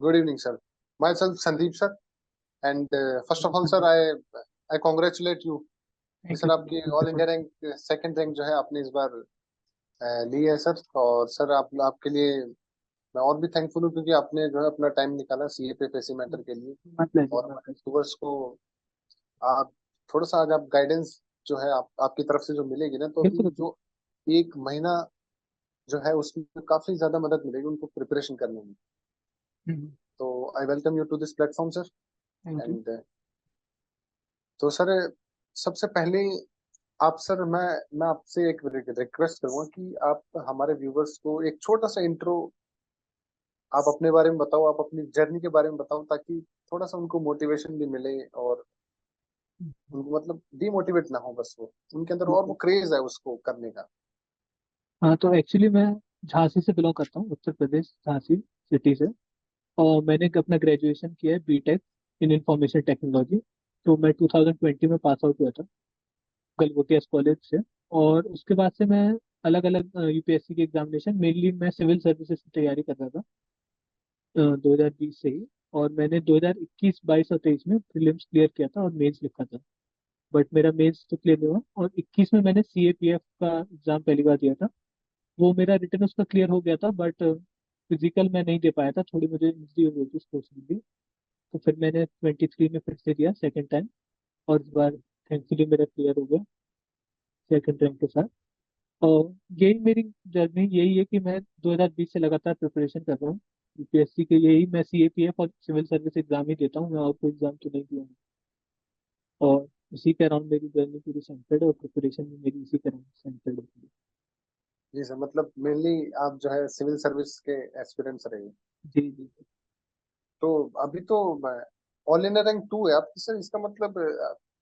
Good evening, sir. Myself Sandeep, sir. And first of all, sir, I congratulate you कि thank sir you आपकी all India rank second rank जो है आपने इस बार ली है sir. और सर आप आपके लिए मैं और भी थैंकफुल हूँ क्योंकि आपने जो है अपना टाइम निकाला सीए पे फेसी मैटर के लिए। माय प्लेजर और माय हमारे प्लेजर। व्यूअर्स को आप थोड़ा सा अगर आप गाइडेंस जो है आपकी तरफ से जो मिलेगी ना, तो बिल्कुल अभी बिल्कुल। जो एक महीना जो है उसमें काफी ज्यादा मदद मिलेगी उनको प्रिपरेशन करने में। तो I welcome you to this platform sir. Thank you. And तो सर सबसे पहले आप सर मैं आपसे एक रिक्वेस्ट करूंगा कि आप हमारे व्यूवर्स को एक छोटा सा इंट्रो आप अपने बारे में बताओ, आप अपनी जर्नी के बारे में बताओ ताकि थोड़ा सा उनको मोटिवेशन भी मिले और उनको मतलब डीमोटिवेट ना हो, बस वो उनके अंदर और वो क्रेज है उसको करने का। हाँ, तो एक्चुअली मैं झांसी से बिलोंग करता हूँ, उत्तर प्रदेश, झांसी सिटी से। और मैंने अपना ग्रेजुएशन किया है बीटेक इन इंफॉर्मेशन टेक्नोलॉजी। तो मैं 2020 में पास आउट हुआ था गलगोटिया कॉलेज से। और उसके बाद से मैं अलग अलग यूपीएससी के एग्जामिनेशन, मेनली मैं सिविल सर्विसेज की तैयारी कर रहा था 2020 से ही। और मैंने 2021, 22 और 23 में प्रीलिम्स क्लियर किया था और मेंस लिखा था। बट मेरा मेंस तो क्लियर नहीं हुआ। और 21 में मैंने सीएपीएफ का एग्जाम पहली बार दिया था। वो मेरा रिटर्न उसका क्लियर हो गया था, बट फिजिकल मैं नहीं दे पाया था, थोड़ी मुझे इंजरी हो गई थी स्पोर्ट्स। तो फिर मैंने 23 में फिर से दिया सेकेंड टाइम। और इस बार थैंकफुली मेरा क्लियर हो गया सेकेंड रैंक के साथ। और यही मेरी जर्नी यही है कि मैं 2020 से लगातार प्रिपरेशन कर रहा हूँ यूपीएससी के। यही मैं सीएपीएफ और सिविल सर्विस एग्जाम ही देता हूँ, मैं और कोई एग्जाम तो नहीं दिया हूँ। और इसी के अराउंड मेरी जर्नी पूरी सेंटर्ड है और प्रिपरेशन भी मेरी इसी के अराउंड सेंटर्ड है। जी सर, मतलब मेनली आप जो है सिविल सर्विस के एस्पिरेंट्स रहे। जी जी। तो अभी तो ऑल इंडिया रैंक 2 है आपकी सर, इसका मतलब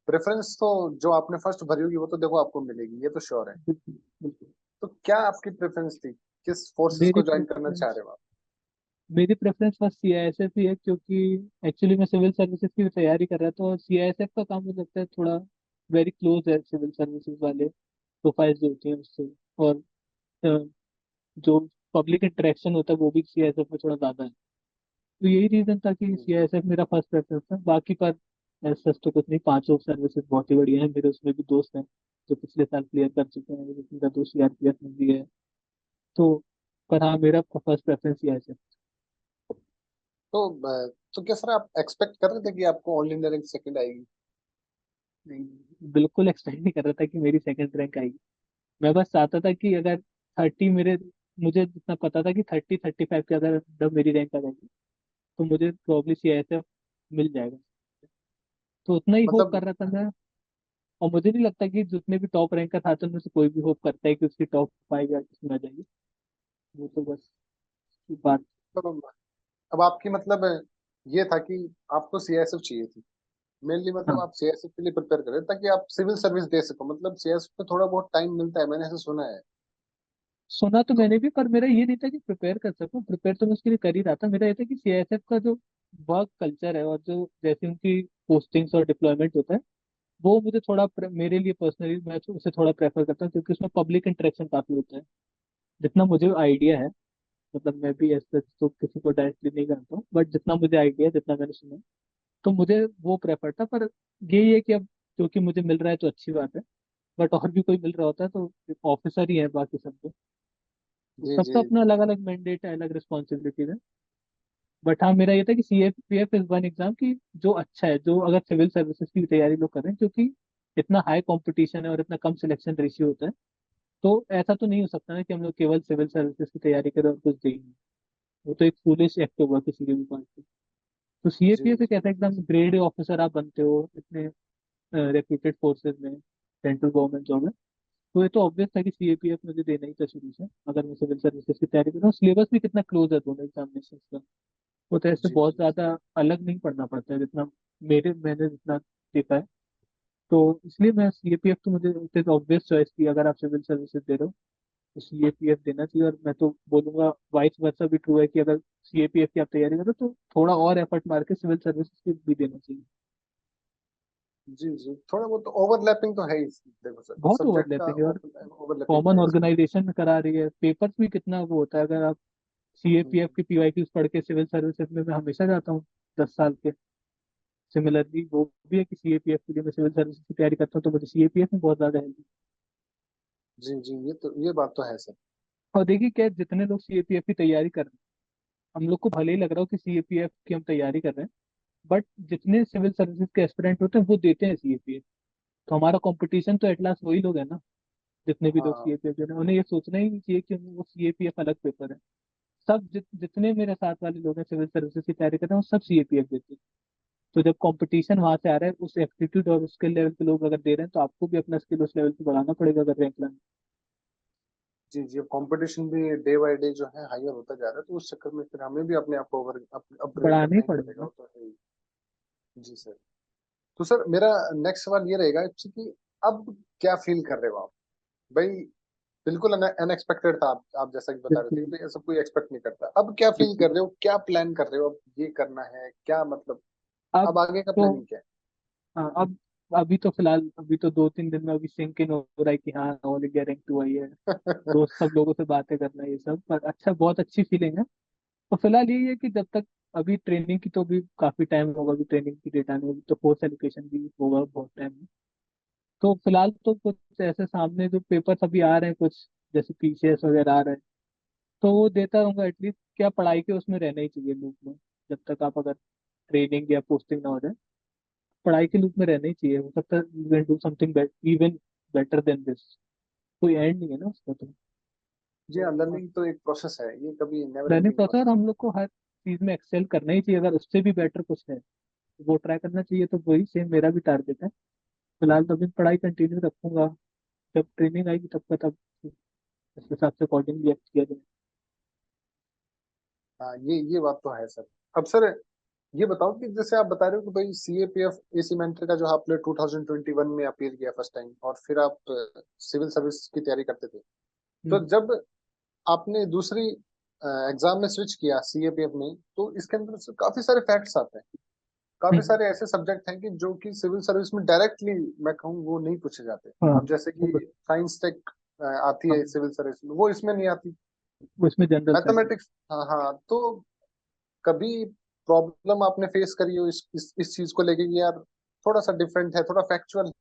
प्रेफरेंस तो जो आपने फर्स्ट भरी होगी वो तो देखो आपको मिलेगी, ये तो श्योर है। बिल्कुल बिल्कुल। तो क्या आपकी प्रेफरेंस थी, किस फोर्सेस मेरी को ज्वाइन करना चाह प्रेफरेंस रहे हो आप? मेरी प्रेफरेंस फर्स्ट सीआईएसएफ ही है, क्योंकि एक्चुअली मैं सिविल सर्विसेज की तैयारी कर रहा था और सीआईएसएफ का काम मुझे लगता है थोड़ा वेरी क्लोज है सिविल सर्विसेज वाले प्रोफाइल जो होती है उससे। और अ, जो पब्लिक इंटरेक्शन होता है वो भी सीआईएसएफ में थोड़ा ज्यादा है। तो यही रीजन था कि जी सीआईएसएफ मेरा फर्स्ट प्रेफरेंस था। बाकी पर ऐसा तो कुछ नहीं, पांचों सर्विसेज बहुत ही बढ़िया है। मेरे उसमें भी दोस्त हैं जो पिछले साल क्लियर कर चुके हैं, मेरा दोस्त सीआरपीएफ में भी है। तो पर हाँ, मेरा फर्स्ट प्रेफरेंस सीआईएसएफ। तो तो क्या सर आप एक्सपेक्ट कर रहे थे कि आपको ऑल इंडिया रैंक सेकंड आएगी? नहीं, बिल्कुल एक्सपेक्ट नहीं कर रहा था कि मेरी सेकंड रैंक आएगी। मैं बस चाहता था कि अगर 30 मेरे, मुझे जितना पता था कि 30-35 के अगर जब मेरी रैंक आ जाएगी तो मुझे प्रॉब्ली सीआईएसएफ मिल जाएगा। तो उतना ही होप मतलब कर रहा था मैं। और मुझे नहीं लगता कि जितने भी टॉप रैंक का था तो उनमें से कोई भी होप करता है कि उसकी टॉप 5 या उसमें आ जाएगी। वो तो बस बात। तो अब आपकी मतलब ये था कि आपको सीएसएफ चाहिए थी मेनली, मतलब हाँ, आप सीएसएफ के लिए प्रिपेयर करें ताकि आप सिविल सर्विस दे सको, मतलब सीएसएफ पे थोड़ा बहुत टाइम मिलता है, मैंने ऐसा सुना है। सुना तो तो मैंने भी, पर मेरा ये नहीं था कि प्रिपेयर कर सकूं। प्रिपेयर तो मैं उसके लिए कर ही रहा था। मेरा ये था कि सीआईएसएफ का जो वर्क कल्चर है और जो जैसे उनकी पोस्टिंग्स और डिप्लॉयमेंट होता है, वो मुझे थोड़ा मेरे लिए पर्सनली मैं उसे थोड़ा प्रेफर करता हूँ, क्योंकि उसमें पब्लिक इंटरेक्शन काफी होता है, जितना मुझे आइडिया है। मतलब मैं भी ऐसे तो किसी को डायरेक्टली नहीं जानता हूँ, बट जितना मुझे आइडिया है, जितना मैंने सुना, तो मुझे वो प्रेफर था। पर यही है कि अब क्योंकि मुझे मिल रहा है तो अच्छी बात है। बट और भी कोई मिल रहा होता है तो ऑफिसर ही है बाकी सब तो। जी जी। सबका अपना अलग अलग मैंडेट है, अलग रिस्पॉन्सिबिलिटीज है। बट हाँ, मेरा ये था कि सीएपीएफ इज वन एग्जाम की जो अच्छा है, जो अगर सिविल सर्विसेज की तैयारी लोग कर रहे हैं, क्योंकि इतना हाई कंपटीशन है और इतना कम सिलेक्शन रेशियो होता है। तो ऐसा तो नहीं हो सकता ना कि हम लोग केवल सिविल सर्विसेज की तैयारी करें और कुछ देंगे। वो तो एक फूलिश एक्ट होगा किसी के भी पास से। तो जी सीएपीएफ एक जी। ऐसा एकदम ग्रेड ऑफिसर आप बनते हो इतने रेप्यूटेड फोर्सेज में, सेंट्रल गवर्नमेंट जॉब है। तो ये तो ऑब्वियस था कि सीएपीएफ मुझे देना ही था शुरू से, अगर मैं सिविल सर्विसेज की तैयारी कर रहा हूँ। सिलेबस भी कितना क्लोज है दोनों एग्जामिनेशन का। वो तो ऐसे जी बहुत जी। ज्यादा अलग नहीं पढ़ना पड़ता है जितना मैंने जितना देखा है। तो इसलिए मैं सीएपीएफ तो मुझे ऑब्वियस चॉइस थी। अगर आप सिविल सर्विसेज दे रहे हो तो सीएपीएफ देना चाहिए। और मैं तो बोलूंगा वाइस वर्सा भी ट्रू है कि अगर सीएपीएफ की आप तैयारी करो तो थोड़ा और एफर्ट मार के सिविल सर्विसेज की भी देना चाहिए। जी जी, थोड़ा बहुत ओवरलैपिंग तो है ही, देखो सर बहुत सब्जेक्ट का ओवरलैपिंग है और ओवरलैपिंग तो कॉमन है इसमें। ऑर्गेनाइजेशन में करा रही है। पेपर्स भी कितना वो होता है, अगर आप CAPF की PYQs पढ़ के सिविल सर्विसेज में मैं हमेशा जाता हूँ 10 साल के। सिमिलरली वो भी है कि CAPF के लिए मैं सिविल सर्विसेज की तैयारी करता हूँ, तो मुझे CAPF में बहुत ज़्यादा हेल्प। जी जी, ये बात तो है सर। और देखिए क्या है, जितने लोग CAPF की तैयारी कर रहे हैं, हम लोग को भले ही लग रहा हो कि CAPF की हम तैयारी कर रहे हैं, बट जितने सिविल सर्विसेज के एस्पिरेंट होते हैं वो देते हैं CAPF। तो हमारा कंपटीशन तो एट लास्ट वही लोग है ना, जितने भी लोग हाँ CAPF दे रहे हैं। उन्हें ये सोचना ही नहीं चाहिए कि वो CAPF अलग पेपर है। सब जितने मेरे साथ वाले लोग हैं सिविल सर्विसेज की तैयारी कर रहे हैं, वो सब CAPF देते हैं। तो जब कंपटीशन वहां से आ रहा है, उस एप्टीट्यूड और स्किल लेवल पे लोग अगर दे रहे हैं, तो आपको भी अपना स्किल उस लेवल पे बढ़ाना पड़ेगा अगर रैंक लाना। जी जी, अब कंपटीशन भी डे बाय डे जो है हायर होता जा रहा है, तो उस चक्कर में फिर हमें भी अपने आप को अपग्रेड बढ़ाना ही करना ही पड़ेगा, पड़ेगा। वो तो है ही। जी सर। तो सर मेरा नेक्स्ट सवाल ये रहेगा कि अब क्या फील कर रहे हो आप भाई? बिल्कुल अनएक्सपेक्टेड था, आप जैसा कि बता रहे थे बिल्कुल। कि भाई ऐसा कोई एक्सपेक्ट नहीं करता। अब क्या फील बिल्कुल। कर रहे हो, क्या प्लान कर रहे हो, अब ये करना है क्या मतलब? अब अब आगे का तो प्लानिंग क्या है? हाँ, अब अभी तो फिलहाल अभी तो 2-3 दिन में अभी सिंक इन हो रहा है कि हाँ ऑल इंडिया रैंक 2 आई है। दोस्त सब लोगों से बातें करना, ये सब पर अच्छा, बहुत अच्छी फीलिंग है। तो फिलहाल यही है कि जब तक अभी ट्रेनिंग की तो भी काफी टाइम होगा, अभी ट्रेनिंग की डेट आने में तो फोर्स एलोकेशन भी होगा बहुत टाइम में। तो फिलहाल तो कुछ ऐसे सामने जो पेपर्स अभी आ रहे हैं कुछ, जैसे PCS वगैरह आ रहे हैं, तो वो देता रहूंगा एटलीस्ट। क्या पढ़ाई के उसमें रहना ही चाहिए लूप में। जब तक आप अगर ट्रेनिंग या पोस्टिंग ना हो जाए, पढ़ाई के लूप में रहना ही चाहिए। हो सकता है you can do something even better than this. कोई एंड नहीं है ना उसका तो। जी हाँ, लर्निंग तो एक प्रोसेस है, ये कभी नेवर लर्निंग एंडिंग प्रोसेस, और प्रोसेस हम लोग को हर चीज में एक्सेल करना ही चाहिए। अगर उससे भी बेटर कुछ है तो वो ट्राई करना चाहिए। तो वही सेम मेरा भी टारगेट है। फिलहाल तो अभी पढ़ाई कंटिन्यू रखूंगा। जब ट्रेनिंग आएगी तब का तब उस हिसाब से अकॉर्डिंगली एक्ट किया जाए। है। हाँ, ये बात तो है सर। अब सर ये बताओ कि जैसे आप बता रहे हो कि भाई CAPF एसी मेंटर का जो आपने 2021 में अपीयर किया फर्स्ट टाइम, और फिर आप सिविल सर्विस की तैयारी करते थे, तो हम्म। जब आपने दूसरी एग्जाम में स्विच किया CAPF में, तो इसके अंदर से काफी सारे फैक्ट्स आते हैं, काफी हम्म। सारे ऐसे सब्जेक्ट हैं कि जो कि सिविल सर्विस में डायरेक्टली मैं कहूँ वो नहीं पूछे जाते। हाँ। अब जैसे वो कि साइंस टेक आती हाँ, है सिविल सर्विस में, वो इसमें नहीं आती। वो इसमें जनरल साइंस। मैथमेटिक्स, हाँ हाँ। तो कभी प्रॉब्लम आपने फेस करी हो इस चीज को लेके कि यार थोड़ा सा डिफरेंट है, थोड़ा फैक्चुअल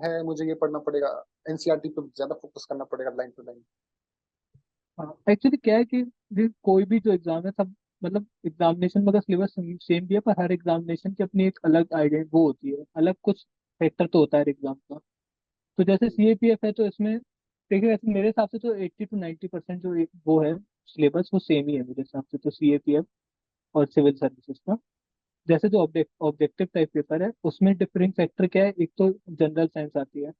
है, मुझे ये पढ़ना पड़ेगा, NCERT पे ज्यादा फोकस करना पड़ेगा लाइन टू लाइन? हाँ, एक्चुअली क्या है कि कोई भी जो एग्जाम है सब, मतलब एग्जामिनेशन में अगर सिलेबस सेम भी है, पर हर एग्जामिनेशन की अपनी एक अलग आइडिया वो होती है, अलग कुछ फैक्टर तो होता है एग्जाम का। तो जैसे CAPF है तो इसमें देखिए, वैसे मेरे हिसाब से तो 80 to 90% जो एक वो है सिलेबस, वो सेम ही है मेरे हिसाब से तो CAPF और सिविल सर्विसेज का। जैसे जो ऑब्जेक्टिव टाइप पेपर है उसमें डिफरिंग फैक्टर क्या है, एक तो जनरल साइंस आती है।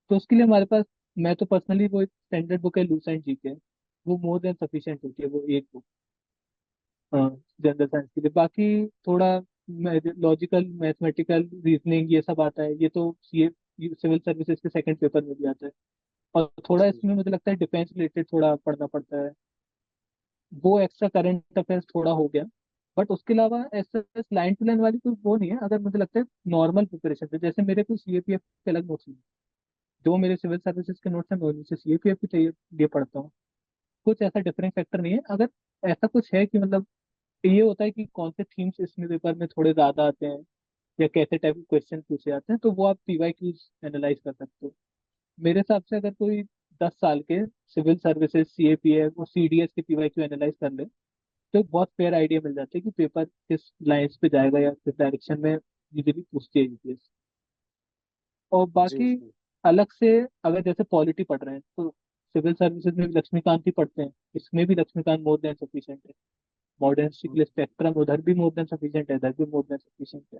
तो उसके लिए हमारे पास, मैं तो पर्सनली वो एक स्टैंडर्ड बुक है लूसेंट GK, वो मोर देन सफिशिएंट होती है वो एक बुक जनरल साइंस के लिए। बाकी थोड़ा लॉजिकल मैथमेटिकल रीजनिंग ये सब आता है, ये तो सी सिविल सर्विसेज के सेकंड पेपर में भी आता है। और थोड़ा जी इसमें मुझे लगता है डिफेंस रिलेटेड थोड़ा पढ़ना पड़ता है। वो एक्स्ट्रा करंट अफेयर्स थोड़ा हो गया। बट उसके अलावा ऐसे लाइन टू लाइन वाली कोई वो नहीं है। अगर मुझे लगता है नॉर्मल प्रिपरेशन पे, जैसे मेरे को CAPF के अलग नोट्स नहीं, जो मेरे सिविल सर्विसेज के नोट्स हैं मैं उन्हीं से CAPF के लिए पढ़ता हूँ। कुछ ऐसा डिफरेंट फैक्टर नहीं है। अगर ऐसा कुछ है कि मतलब ये होता है कि कौन से थीम्स इसमें पेपर में थोड़े ज्यादा आते हैं या कैसे टाइप के क्वेश्चन पूछे जाते हैं, तो वो आप PYQs एनालाइज कर सकते हो। मेरे हिसाब से अगर कोई 10 साल के सिविल सर्विसेज CAPF और CDS के PYQ एनालाइज कर ले, तो एक बहुत फेयर आइडिया मिल जाता है कि पेपर किस लाइंस पे जाएगा या किस डायरेक्शन में यूजली पूछती है यूपीएससी। और जी बाकी जी। अलग से अगर जैसे पॉलिटी पढ़ रहे हैं तो सिविल सर्विसेज में भी लक्ष्मीकांत ही पढ़ते हैं, इसमें भी लक्ष्मीकांत मोर देन सफिशिएंट है। मॉडर्न के लिए स्पेक्ट्रम उधर भी मोर देन सफिशिएंट है, इधर भी मोर देन सफिशिएंट है।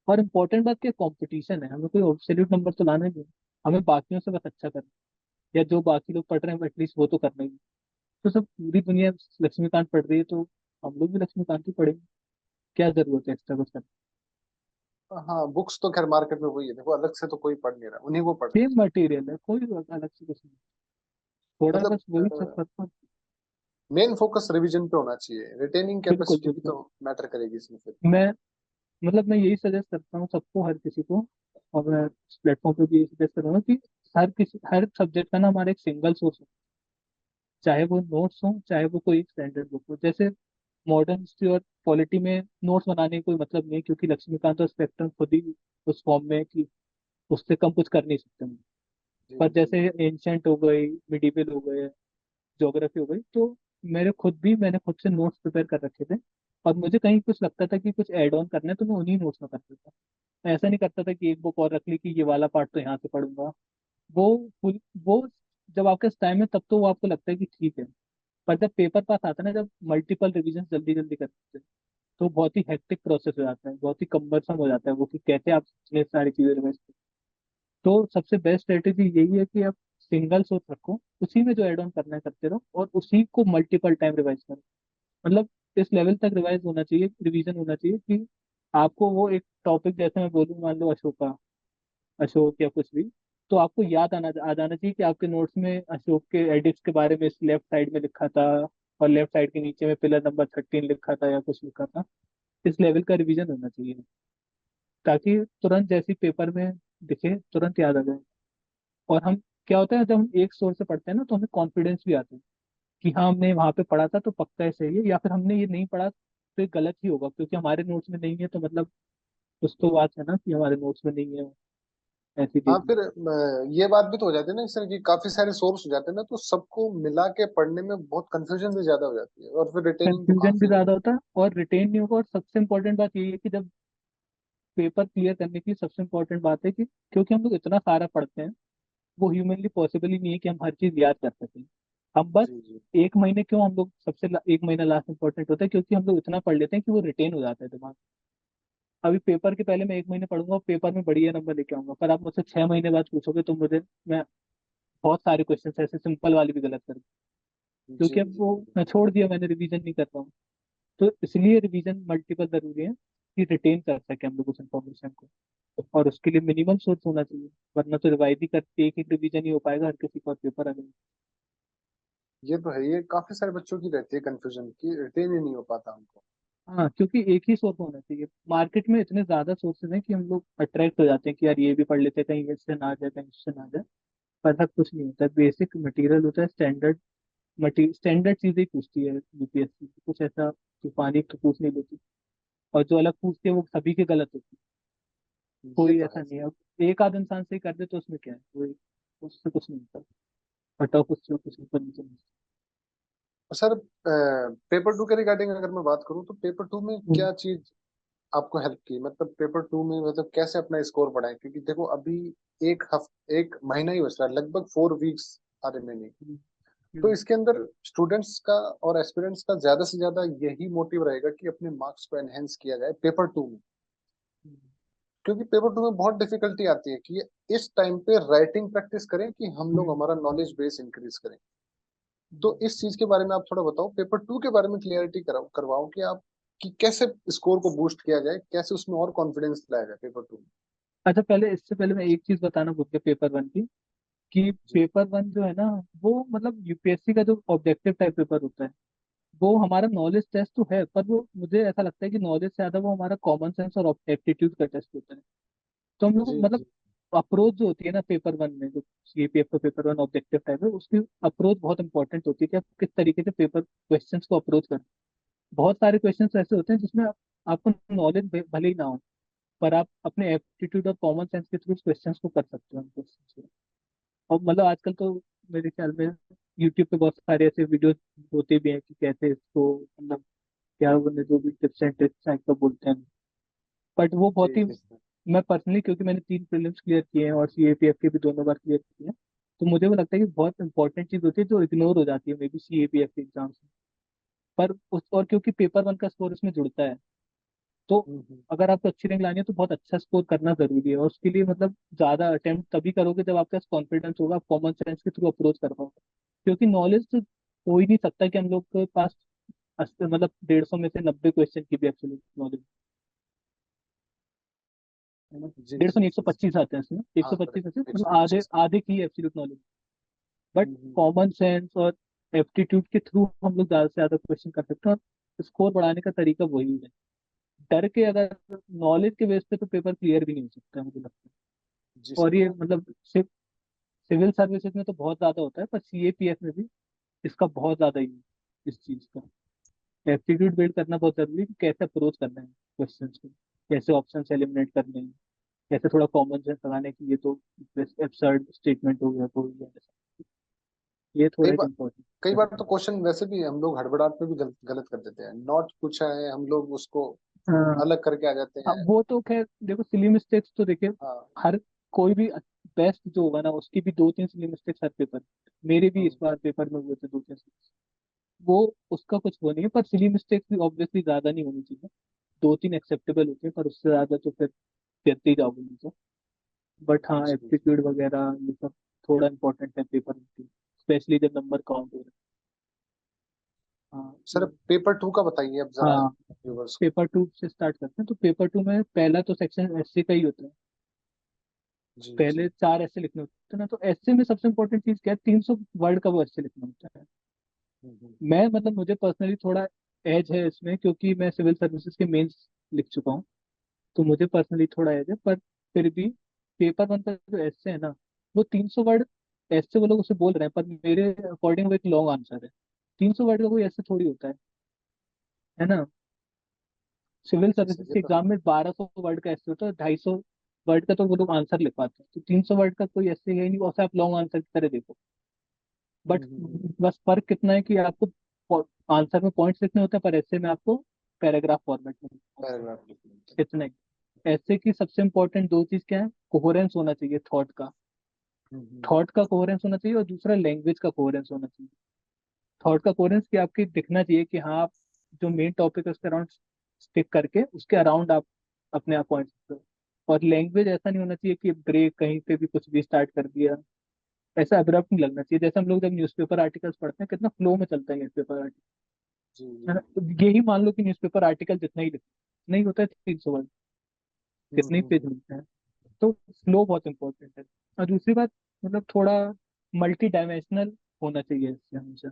और इम्पोर्टेंट बात क्या, कंपटीशन है, हमें कोई एब्सोल्यूट नंबर तो लाना नहीं है। हमें बाकियों से बस अच्छा करना है, या जो बाकी लोग पढ़ रहे हैं एटलीस्ट वो तो करना ही है। तो सब पूरी दुनिया लक्ष्मीकांत पढ़ रही है, तो हम लोग भी लक्ष्मीकांत ही पढ़ेंगे। क्या जरूरत है एक्स्ट्रा कुछ करने हाँ, बुक्स तो खैर मार्केट में वही है, देखो अलग से तो कोई पढ़ नहीं रहा, उन्हीं को पढ़ की? रहे सेम मटेरियल है, कोई अलग से कुछ नहीं। थोड़ा हैं। बस वही सब करता हूँ। मेन फोकस रिवीजन पे होना चाहिए, रिटेनिंग बिल्कुल कैपेसिटी भी बिल्कुल। तो मैटर करेगी इसमें फिर। मैं मतलब मैं यही सजेस्ट करता हूँ सबको, हर किसी को। और मैं प्लेटफॉर्म पे भी यही सजेस्ट करूंगा कि हर सब्जेक्ट का ना हमारा एक सिंगल सोर्स हो। चाहे वो नोट्स हो चाहे वो कोई स्टैंडर्ड बुक हो। जैसे मॉडर्न हिस्ट्री और पॉलिटी में नोट्स बनाने का कोई मतलब नहीं है, क्योंकि लक्ष्मीकांत और स्पेक्ट्रम खुद ही उस फॉर्म में है कि उससे कम कुछ कर नहीं सकते हम। जी पर जी जैसे एंशंट हो गई, मिडिवल हो गए, ज्योग्राफी हो गई, तो मैंने खुद से नोट्स प्रिपेयर कर रखे थे। और मुझे कहीं कुछ लगता था कि कुछ ऐड ऑन करना है तो मैं उन्हीं नोट्स में करता था। मैं ऐसा नहीं करता था कि एक बुक और रख ली कि ये वाला पार्ट तो यहाँ से पढ़ूंगा। वो वो जब आपके टाइम है तब तो वो आपको लगता है कि ठीक है। पर जब पेपर पास आता है ना, जब मल्टीपल रिविजन जल्दी जल्दी करते हैं, तो बहुत ही हेक्टिक प्रोसेस हो जाता है, बहुत ही कम्बरसम हो जाता है वो, कि कैसे आप इतने सारी चीजें रिवाइज करें। तो सबसे बेस्ट स्ट्रेटेजी यही है कि आप सिंगल सोर्स रखो, उसी में जो एड ऑन करना है करते रहो, और उसी को मल्टीपल टाइम रिवाइज करो। मतलब इस लेवल तक रिवाइज होना चाहिए, रिवीजन होना चाहिए कि आपको वो एक टॉपिक, जैसे मैं बोलूँ मान लो अशोका, अशोक या कुछ भी, तो आपको याद आ जाना चाहिए कि आपके नोट्स में अशोक के एडिक्ट्स के बारे में इस लेफ्ट साइड में लिखा था, और लेफ्ट साइड के नीचे में पिलर नंबर 13 लिखा था या कुछ लिखा था। इस लेवल का रिवीजन होना चाहिए, ताकि तुरंत जैसी पेपर में दिखे तुरंत याद आ जाए। और हम, क्या होता है जब हम एक सोर्स से पढ़ते हैं ना, तो हमें कॉन्फिडेंस भी आता है कि हाँ हमने वहां पे पढ़ा था तो पक्का है सही है, या फिर हमने ये नहीं पढ़ा तो ये गलत ही होगा, क्योंकि हमारे नोट्स में नहीं है, तो मतलब कुछ तो बात है ना कि हमारे नोट्स में नहीं है, ऐसी हाँ। चीज। फिर ये बात भी तो हो जाती है ना इस तरह की, काफी सारे सोर्स हो जाते हैं ना, तो सबको मिला के पढ़ने में बहुत कंफ्यूजन भी ज्यादा हो जाती है, और फिर रिटेनिंग तो कंफ्यूजन भी काफी ज्यादा होता है और रिटेन नहीं होगा। और सबसे इम्पोर्टेंट बात ये है कि जब पेपर क्लियर करने की सबसे इम्पोर्टेंट बात है कि क्योंकि हम लोग इतना सारा पढ़ते हैं, वो ह्यूमनली पॉसिबल ही नहीं है कि हम हर चीज याद कर सकें। हम बस जी जी एक महीने, क्यों हम लोग एक महीना लास्ट इंपॉर्टेंट होता है, क्योंकि हम लोग इतना पढ़ लेते हैं कि वो रिटेन हो जाता है दिमाग। अभी पेपर के पहले मैं एक महीने पढ़ूंगा और पेपर में बढ़िया नंबर लेके आऊंगा, पर आप मुझसे 6 महीने बाद पूछोगे तो मैं बहुत सारे क्वेश्चन ऐसे सिंपल वाले भी गलत कर, जी क्योंकि अब जी। वो मैं छोड़ दिया, मैंने रिवीजन नहीं कर पाऊँ। तो इसलिए रिवीजन मल्टीपल जरूरी है, कि रिटेन कर सके हम लोग उस इन्फॉर्मेशन को। और उसके लिए मिनिमम सोर्स होना चाहिए, वरना तो रिवाइज ही करके एक एक रिवीजन ही हो पाएगा हर किसी का पेपर अगर। ये तो है, ये काफी सारे बच्चों की रहती है कंफ्यूजन की, रिटेन ही नहीं हो पाता हमको। हाँ, क्योंकि एक ही सोर्स होना चाहिए। मार्केट में इतने ज्यादा सोर्सेज हैं कि हम लोग अट्रैक्ट हो जाते हैं कि यार ये भी पढ़ लेते हैं, कहीं इससे ना आ जाए, कहीं इससे ना आ जाए। पर ऐसा कुछ नहीं होता है, बेसिक मटेरियल होता है, स्टैंडर्ड चीजें ही पूछती है यूपीएससी, कुछ ऐसा तूफानी तो पूछ नहीं लेती। और जो अलग पूछती है वो सभी के गलत होती है, ये कोई तो ऐसा है। नहीं है। अब एक आध इंसान से ही कर दे तो उसमें क्या है, वो उससे कुछ नहीं होता। कट ऑफ उससे कुछ ऊपर नीचे नहीं। सर, पेपर टू के रिगार्डिंग अगर मैं बात करूं, तो पेपर टू में हम्म, क्या चीज आपको हेल्प की, मतलब पेपर टू में मतलब कैसे अपना स्कोर बढ़ाएं, क्योंकि देखो अभी एक महीना ही बच रहा है, लगभग 4 वीक्स आर रिमेनिंग। हम्म, तो हम्म, इसके अंदर स्टूडेंट्स का और एस्पिरेंट्स का ज्यादा से ज्यादा यही मोटिव रहेगा कि अपने मार्क्स को एनहेंस किया जाए पेपर टू में, हम्म, क्योंकि पेपर टू में बहुत डिफिकल्टी आती है कि इस टाइम पे राइटिंग प्रैक्टिस करें कि हम लोग हम्म, हमारा नॉलेज बेस इंक्रीज करें। तो हम्म। इस चीज के बारे में आप थोड़ा बताओ, पेपर टू के बारे में क्लियरिटी करवाओ कि आप कि कैसे स्कोर को बूस्ट किया जाए, कैसे उसमें और कॉन्फिडेंस लाया जाए पेपर टू में। अच्छा, पहले इससे पहले मैं एक चीज बताना भूल गया पेपर वन की, कि जी पेपर वन जो है ना, वो मतलब यूपीएससी का जो ऑब्जेक्टिव टाइप पेपर होता है, वो हमारा नॉलेज टेस्ट तो है, पर वो मुझे ऐसा लगता है कि नॉलेज से ज्यादा वो हमारा कॉमन सेंस और एप्टीट्यूड का टेस्ट होता है। तो हम लोग जी मतलब जी अप्रोच जो होती है ना पेपर वन में, जो सीपीएफ का पेपर वन ऑब्जेक्टिव टाइप है, उसकी अप्रोच बहुत इंपॉर्टेंट होती है कि आप किस तरीके से पेपर क्वेश्चंस को अप्रोच करें। बहुत सारे क्वेश्चंस ऐसे होते हैं जिसमें आपको नॉलेज भले ही ना हो, पर आप अपने एप्टीट्यूड और कॉमन सेंस के थ्रू क्वेश्चंस को कर सकते हो उन questions को। और मतलब आजकल तो मेरे ख्याल में यूट्यूब पे बहुत सारे ऐसे वीडियो होते भी हैं कि कैसे इसको, मतलब क्या बोलते, जो भी टिप्स एंड ट्रिक्स टाइप का बोलते हैं, बट वो जी बहुत ही, जी मैं पर्सनली, क्योंकि मैंने 3 प्रीलिम्स क्लियर किए हैं और सीएपीएफ के भी 2 बार क्लियर किए हैं, तो मुझे वो लगता है कि बहुत इंपॉर्टेंट चीज होती है जो इग्नोर हो जाती है मे बी सीएपीएफ के एग्जाम्स में। पर उस, और क्योंकि पेपर वन का स्कोर इसमें जुड़ता है, तो हम्म। अगर आपको अच्छी रैंक लानी है तो बहुत अच्छा स्कोर करना जरूरी है। और उसके लिए मतलब ज्यादा अटेम्प्ट तभी करोगे जब आपके पास कॉन्फिडेंस होगा, आप कॉमन सेंस के थ्रू अप्रोच कर पाओगे। क्योंकि नॉलेज तो हो ही नहीं सकता कि हम लोग के पास मतलब 150 में से 90 क्वेश्चन की भी एब्सोल्यूट नॉलेज है ना। जी डेढ़ सौ जी नहीं, एक सौ जी जी। पच्चीस आते हैं इसमें, एक हाँ सौ पच्चीस में से करेक्ट, एक मतलब सौ आधे पच्चीस आधे की absolute knowledge. But hmm. Common sense और एप्टीट्यूड के थ्रू हम लोग ज्यादा से ज्यादा क्वेश्चन कर सकते हैं, और स्कोर बढ़ाने का तरीका वही है। डर के अगर नॉलेज के बेस पे तो पेपर क्लियर भी नहीं हो सकता मुझे लगता जी है। सर। और ये मतलब सिर्फ सिविल सर्विसेज में तो बहुत ज्यादा होता है, पर सीएपीएफ में भी इसका बहुत ज्यादा यूज इस चीज का। एप्टीट्यूड बिल्ड करना बहुत जरूरी है कि कैसे अप्रोच करना है क्वेश्चंस को, कैसे ऑप्शन एलिमिनेट करने हैं, कैसे थोड़ा कॉमन सेंस लगाने की, ये तो एब्सर्ड स्टेटमेंट हो गया कोई या ऐसा। ये कई थोड़ा एक बार कई इम्पोर्टेंट बार तो क्वेश्चन वैसे भी हम लोग हड़बड़ाहट में भी गलत कर देते हैं। नॉट पूछा है, हम लोग उसको है। अलग करके आ जाते हैं। अब वो तो खैर देखो, सिली मिस्टेक्स तो देखिए हाँ। हर कोई भी बेस्ट जो होगा ना उसकी भी दो तीन सिली मिस्टेक्स हर पेपर। मेरे भी इस हम्म। बार पेपर में हुए थे दो तीन वो उसका कुछ वो नहीं है, पर सिली मिस्टेक्स भी ऑब्वियसली ज्यादा नहीं होनी चाहिए। दो तीन एक्सेप्टेबल होते हैं, पर उससे ज्यादा तो फिर गिरते ही जाओगे नीचे। बट हाँ, जी जी। एप्टीट्यूड वगैरह ये सब थोड़ा इंपॉर्टेंट है पेपर में, स्पेशली जब नंबर काउंट हो रहे हैं। हाँ सर पेपर 2 का बताइए अब जरा हाँ, व्यूवर्स को। पेपर टू से स्टार्ट करते हैं। तो पेपर टू में पहला तो सेक्शन एससी का ही होता है। जी पहले जी। चार ऐसे लिखने होते हैं ना, तो ऐसे में सबसे इंपॉर्टेंट चीज क्या है, 300 वर्ड का वो ऐसे लिखना होता है। हम्म। मैं मतलब मुझे पर्सनली थोड़ा एज है इसमें, क्योंकि मैं सिविल सर्विसेज के मेंस लिख चुका हूँ। तो मुझे पर्सनली थोड़ा एज है, पर फिर भी पेपर वन का जो ऐसे है ना, वो 300 वर्ड ऐसे वो लोग उसे बोल रहे हैं, पर मेरे अकॉर्डिंग वो एक लॉन्ग आंसर है। 300 वर्ड का कोई ऐसे थोड़ी होता है ना। सिविल जी सर्विसेज सर, ये के तो है। एग्जाम में 1200 वर्ड का ऐसे होता है, 250 वर्ड का तो वो लोग आंसर लिख पाते हैं। तो 300 वर्ड का कोई ऐसे है नहीं, और आप लॉन्ग आंसर की तरह देखो। बट बस फर्क कितना है कि आपको आंसर में पॉइंट्स लिखने होते हैं, पर ऐसे में आपको पैराग्राफ फॉर्मेट में लिखना होता पैराग्राफ लिखने होते है। इतना ही। ऐसे की सबसे इंपॉर्टेंट दो चीज क्या है, कोहेरेंस होना चाहिए थॉट का। हैं। थॉट का कोहेरेंस होना चाहिए, और दूसरा लैंग्वेज का कोहेरेंस होना चाहिए। थॉट का कोहेरेंस की आपकी दिखना चाहिए कि हाँ, आप जो मेन टॉपिक है उसके अराउंड स्टिक करके उसके अराउंड आप अपने आप पॉइंट। और लैंग्वेज ऐसा नहीं होना चाहिए कि ब्रेक कहीं पे भी कुछ भी स्टार्ट कर दिया। ऐसा अब्रप्ट नहीं लगना चाहिए। जैसे हम लोग जब न्यूज़पेपर आर्टिकल्स पढ़ते हैं, कितना फ्लो में चलता है न्यूज़पेपर आर्टिकल, जी है जी। ना। तो यही मान लो कि न्यूज़पेपर आर्टिकल जितना ही लिखो, नहीं होता है 300 वर्ड, कितने ही पेज हम्म। मिलते हैं। तो फ्लो बहुत इंपॉर्टेंट है। और दूसरी बात, मतलब थोड़ा मल्टी डायमेंशनल होना चाहिए इससे हमेशा।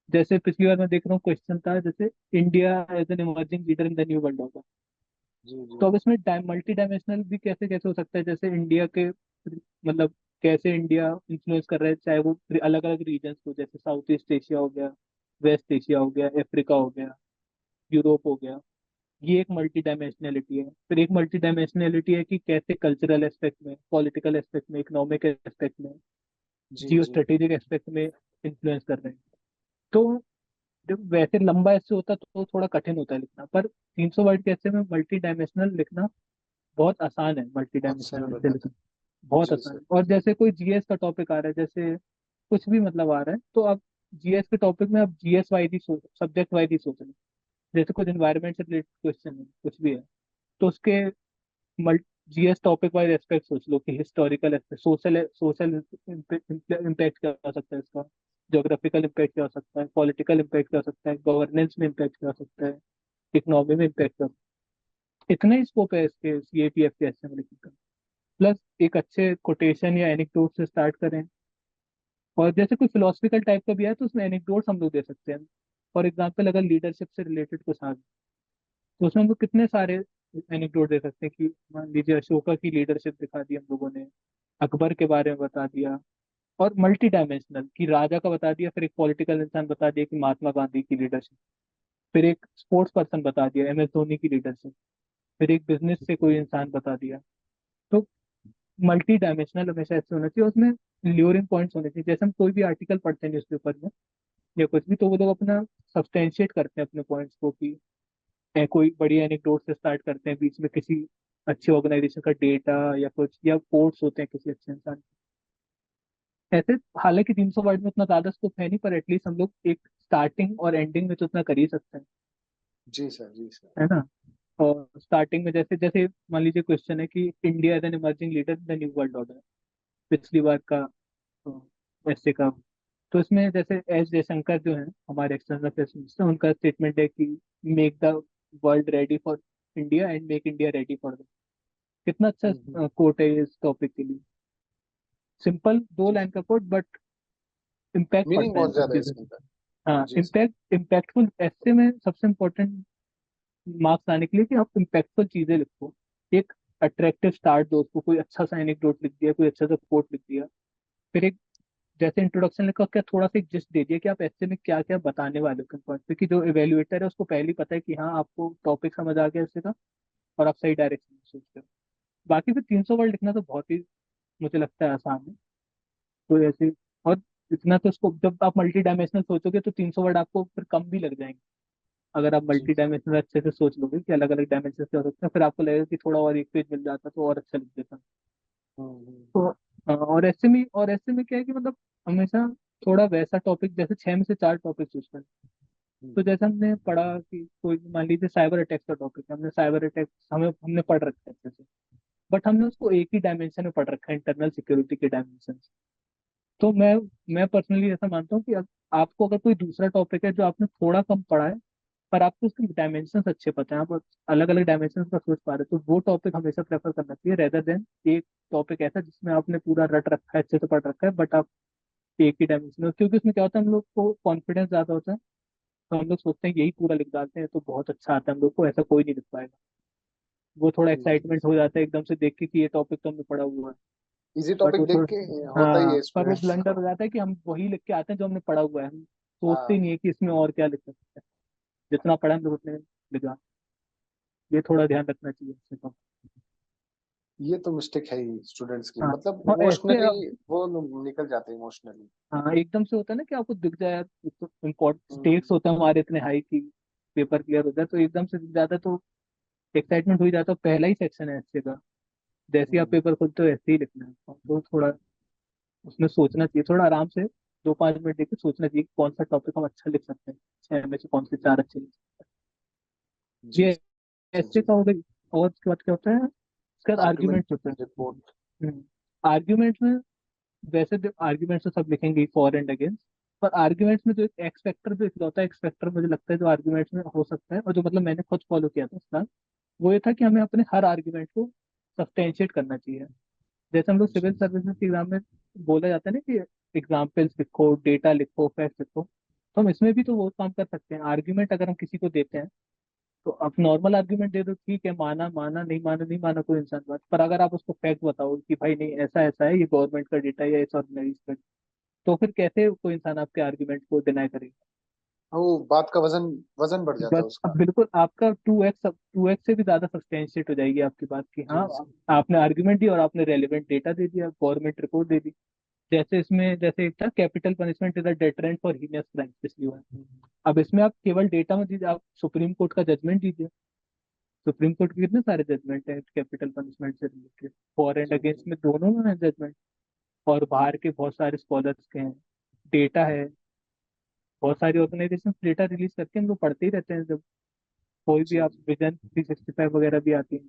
जैसे पिछली बार मैं देख रहा हूँ क्वेश्चन था, जैसे India as an emerging leader in the new world order. जी जी। तो अब इसमें मल्टी डायमेंशनल भी कैसे कैसे हो सकता है, जैसे इंडिया के मतलब कैसे इंडिया इन्फ्लुएंस कर रहा है, चाहे वो अलग अलग रीजन्स को, जैसे साउथ ईस्ट एशिया हो गया, वेस्ट एशिया हो गया, अफ्रीका हो गया, यूरोप हो गया। ये एक मल्टी डायमेंशनलिटी है। फिर एक मल्टी डायमेंशनलिटी है कि कैसे कल्चरल एस्पेक्ट में, पॉलिटिकल एस्पेक्ट में, इकोनॉमिक एस्पेक्ट में, जी जियो जी। स्ट्रेटेजिक एस्पेक्ट में इन्फ्लुएंस कर रहे हैं। तो जब वैसे लंबा ऐसे होता तो थोड़ा कठिन होता है लिखना, पर 300 वर्ड के ऐसे में मल्टी डायमेंशनल लिखना बहुत आसान है। मल्टी बहुत सरल डायमेंशनल हो ऐसे जाता लिखना बहुत जी आसान सर। है। और जैसे कोई जीएस का टॉपिक आ रहा है, जैसे कुछ भी मतलब आ रहा है, तो आप जीएस के टॉपिक में आप जीएस वाइज ही सोच, सब्जेक्ट वाइज ही सोच रहे हैं। जैसे कुछ एनवायरमेंट से रिलेटेड क्वेश्चन है, कुछ भी है, तो उसके जीएस टॉपिक वाइज एस्पेक्ट सोच लो कि historical aspect, social social impact क्या हो सकता है इसका, ज्योग्राफिकल इम्पैक्ट क्या हो सकता है, पॉलिटिकल इम्पैक्ट क्या हो सकता है, गवर्नेंस में इम्पैक्ट क्या हो सकता है, इकोनॉमी में इम्पैक्ट क्या हो सकता है। इतना ही स्कोप है इसके सीएपीएफ के एसएम लिखने का। प्लस एक अच्छे कोटेशन या एनेक्डोट से स्टार्ट करें। और जैसे कोई फिलोसफिकल टाइप का भी है तो उसमें एनेक्डोट्स हम लोग दे सकते हैं। फॉर एग्जाम्पल, अगर लीडरशिप से रिलेटेड कुछ आ गया, तो उसमें हम लोग कितने सारे एनेक्डोट दे सकते हैं कि मान लीजिए अशोका की लीडरशिप दिखा दी हम लोगों ने, अकबर के बारे में बता दिया, और मल्टी डायमेंशनल कि राजा का बता दिया, फिर एक पॉलिटिकल इंसान बता दिया कि महात्मा गांधी की लीडरशिप, फिर एक स्पोर्ट्स पर्सन बता दिया एम एस धोनी की लीडरशिप, फिर एक बिजनेस से कोई इंसान बता दिया। तो मल्टी डायमेंशनल हमेशा ऐसे होना चाहिए, उसमें ल्यूरिंग पॉइंट्स होने चाहिए। जैसे हम कोई भी आर्टिकल पढ़ते हैं न्यूज़पेपर में या कुछ भी, तो वो लोग अपना सब्सटेंशिएट करते हैं अपने पॉइंट्स को कि कोई बढ़िया एनेक्डोट से स्टार्ट करते हैं, बीच में किसी अच्छे ऑर्गेनाइजेशन का डेटा या कुछ, या कोट्स होते हैं किसी अच्छे इंसान के। ऐसे हालांकि 300 वर्ड में उतना ज्यादा स्कोप है नहीं, पर एटलीस्ट हम लोग एक स्टार्टिंग और एंडिंग में तो उतना कर ही सकते हैं, जी सर। जी सर। है ना। और स्टार्टिंग में जैसे जैसे मान लीजिए क्वेश्चन है कि India as an emerging leader in the new world order, पिछली बार का ऐसे का। तो इसमें जैसे एस जयशंकर जो है हमारे एक्सटर्नल अफेयर्स मिनिस्टर, उनका स्टेटमेंट है कि make the world ready for India and make India ready for the. कितना अच्छा कोट है ये इस टॉपिक के लिए। सिंपल दो जी लाइन का कोट, बट इम्पैक्ट मीनिंग पड़ता है इन बहुत सब ज्यादा है चीजों इसके से। अंदर। हाँ, जी सर। इम्पैक्टफुल ऐसे में सबसे इम्पोर्टेंट मार्क्स आने के लिए कि आप इम्पैक्टफुल चीजें लिखो। एक अट्रैक्टिव स्टार्ट दो उसको, कोई अच्छा सा एनेक्डोट लिख दिया, कोई अच्छा सा कोट लिख दिया, फिर एक जैसे इंट्रोडक्शन लिखा, क्या थोड़ा सा एक जिस्ट दे दिया कि आप ऐसे में क्या क्या बताने वाले हो किन पॉइंट पे, कि जो इवेल्युएटर है उसको पहले ही पता है कि हाँ आपको टॉपिक समझ आ गया इससे का, और आप सही डायरेक्शन में सोच रहे हो। बाकी फिर 300 वर्ड लिखना तो बहुत ही मुझे लगता है आसान है। तो ऐसे, और इतना तो उसको जब आप मल्टी डायमेंशनल सोचोगे तो 300 वर्ड आपको फिर कम भी लग जाएंगे। अगर आप जी। मल्टी डायमेंशनल अच्छे से सोच लोगे कि अलग अलग डायमेंशन क्या हो सकते हैं, फिर आपको लगेगा कि थोड़ा और एक पेज मिल जाता तो और अच्छा लिख देता। तो और ऐसे में क्या है कि मतलब हमेशा थोड़ा वैसा टॉपिक, जैसे 6 में से 4 टॉपिक चूज करें। तो जैसे हमने पढ़ा कि कोई मान लीजिए साइबर अटैक का टॉपिक है, हमने साइबर अटैक हमने पढ़ रखा है अच्छे से, बट हमने उसको एक ही डायमेंशन में पढ़ रखा है, इंटरनल सिक्योरिटी के डायमेंशन। तो मैं पर्सनली ऐसा मानता हूँ कि आपको अगर कोई दूसरा टॉपिक है जो आपने थोड़ा कम पढ़ा है, पर आपको उसके डायमेंशन अच्छे पता है, आप अलग अलग डायमेंशन का सोच पा रहे हो, तो वो टॉपिक हमेशा प्रेफर करना चाहिए, रेदर देन एक टॉपिक ऐसा जिसमें आपने पूरा रट रखा है, अच्छे से पढ़ रखा है, बट आप एक ही डायमेंशन में। क्योंकि उसमें क्या होता है, हम लोग को कॉन्फिडेंस ज्यादा होता है, तो हम लोग सोचते हैं कि यही पूरा लिख डालते हैं तो बहुत अच्छा आता है हम लोग को, ऐसा कोई नहीं लिख पाएगा। वो थोड़ा जी जी। एक्साइटमेंट हो जाता है एकदम से देख के कि ये टॉपिक तो हमने पढ़ा हुआ है। इजी बट टॉपिक वो देख थोड़ा, के होता ही हाँ, है पर वो स्टूडेंट्स ब्लंडर को। हो जाता है कि हम वही लिख के आते हैं जो हमने पढ़ा हुआ है, हम सोचते ही हाँ, नहीं है कि इसमें और क्या लिख सकते हैं, जितना पढ़ा हम लोग उतने लिखा। ये थोड़ा ध्यान रखना चाहिए इससे तो। ये तो मिस्टेक है ही स्टूडेंट्स की, हाँ, मतलब और ऐसे इमोशनली वो लोग निकल जाते हैं इमोशनली। हाँ, एकदम से होता है ना कि आपको दिख जाए, इम्पोर्टेंट हम्म। स्टेक्स होते हैं हमारे इतने हाई कि पेपर क्लियर हो जाए, तो एकदम से दिख जाता है, तो एक्साइटमेंट हो ही जाता है। पहला ही सेक्शन है ऐसे का, जैसे ही आप हम्म। पेपर खोलते हो ऐसे ही लिखना है, तो थोड़ा उसमें सोचना चाहिए, थोड़ा आराम से 2-5 मिनट देके सोचना चाहिए कि कौन सा टॉपिक हम अच्छा लिख सकते हैं, 6 में से कौन से 4 अच्छे लिख सकते हैं। जी ये जी ऐसे जी। का हो गई। और उसके बाद क्या होता है, उसके बाद आर्गुमेंट, आर्ग्यूमेंट होता रिपोर्ट। है। आर्ग्यूमेंट में, वैसे तो आर्ग्यूमेंट्स तो सब लिखेंगे फॉर एंड अगेंस्ट, पर आर्ग्यूमेंट्स में जो एक एक्स फैक्टर, जो इकलौता एक्स फैक्टर मुझे लगता है जो आर्ग्यूमेंट्स में हो सकता है, और जो मतलब मैंने खुद फॉलो किया था इस बार, वो ये था कि हमें अपने हर आर्ग्यूमेंट को सब्सटेंशिएट करना चाहिए। जैसे हम लोग जी सिविल सर्विसेज के एग्जाम में बोला जाता है ना कि एग्जाम्पल्स लिखो, डेटा लिखो, फैक्ट लिखो, तो हम इसमें भी तो वो काम कर सकते हैं। आर्ग्यूमेंट अगर हम किसी को देते हैं, तो आप नॉर्मल आर्ग्यूमेंट दे दो, ठीक है, माना माना, नहीं माना नहीं माना, कोई इंसान बात, पर अगर आप उसको फैक्ट बताओ कि भाई नहीं ऐसा ऐसा है, ये गवर्नमेंट का डेटा है या इस ऑर्गेनाइज का, तो फिर कैसे कोई इंसान आपके आर्ग्यूमेंट को डिनाई करेगा। वो बात का वजन वजन बढ़ जाता बस है अब उसका। बिल्कुल आपका 2x से भी ज्यादा सब्सटेंशिएट हो जाएगी आपकी बात की, जी हाँ, जी। आपने आर्ग्यूमेंट दिया और आपने रेलिवेंट डेटा दे दिया, गवर्नमेंट रिपोर्ट दे दी। जैसे इसमें, जैसे एक था capital punishment is a deterrent for heinous crime, इसलिए हुआ है। अब इसमें आप केवल डेटा मत दीजिए, आप सुप्रीम कोर्ट का जजमेंट दीजिए। सुप्रीम कोर्ट के कितने सारे जजमेंट हैं कैपिटल पनिशमेंट से रिलेटेड, फॉर एंड जी जी। अगेंस्ट में दोनों में है जजमेंट, और बाहर के बहुत सारे स्कॉलर्स के हैं, डेटा है। बहुत सारी ऑर्गेनाइजेशन डेटा रिलीज करके हम लोग पढ़ते ही रहते हैं, जब कोई भी जी आप विजन 365 वगैरह भी आती है,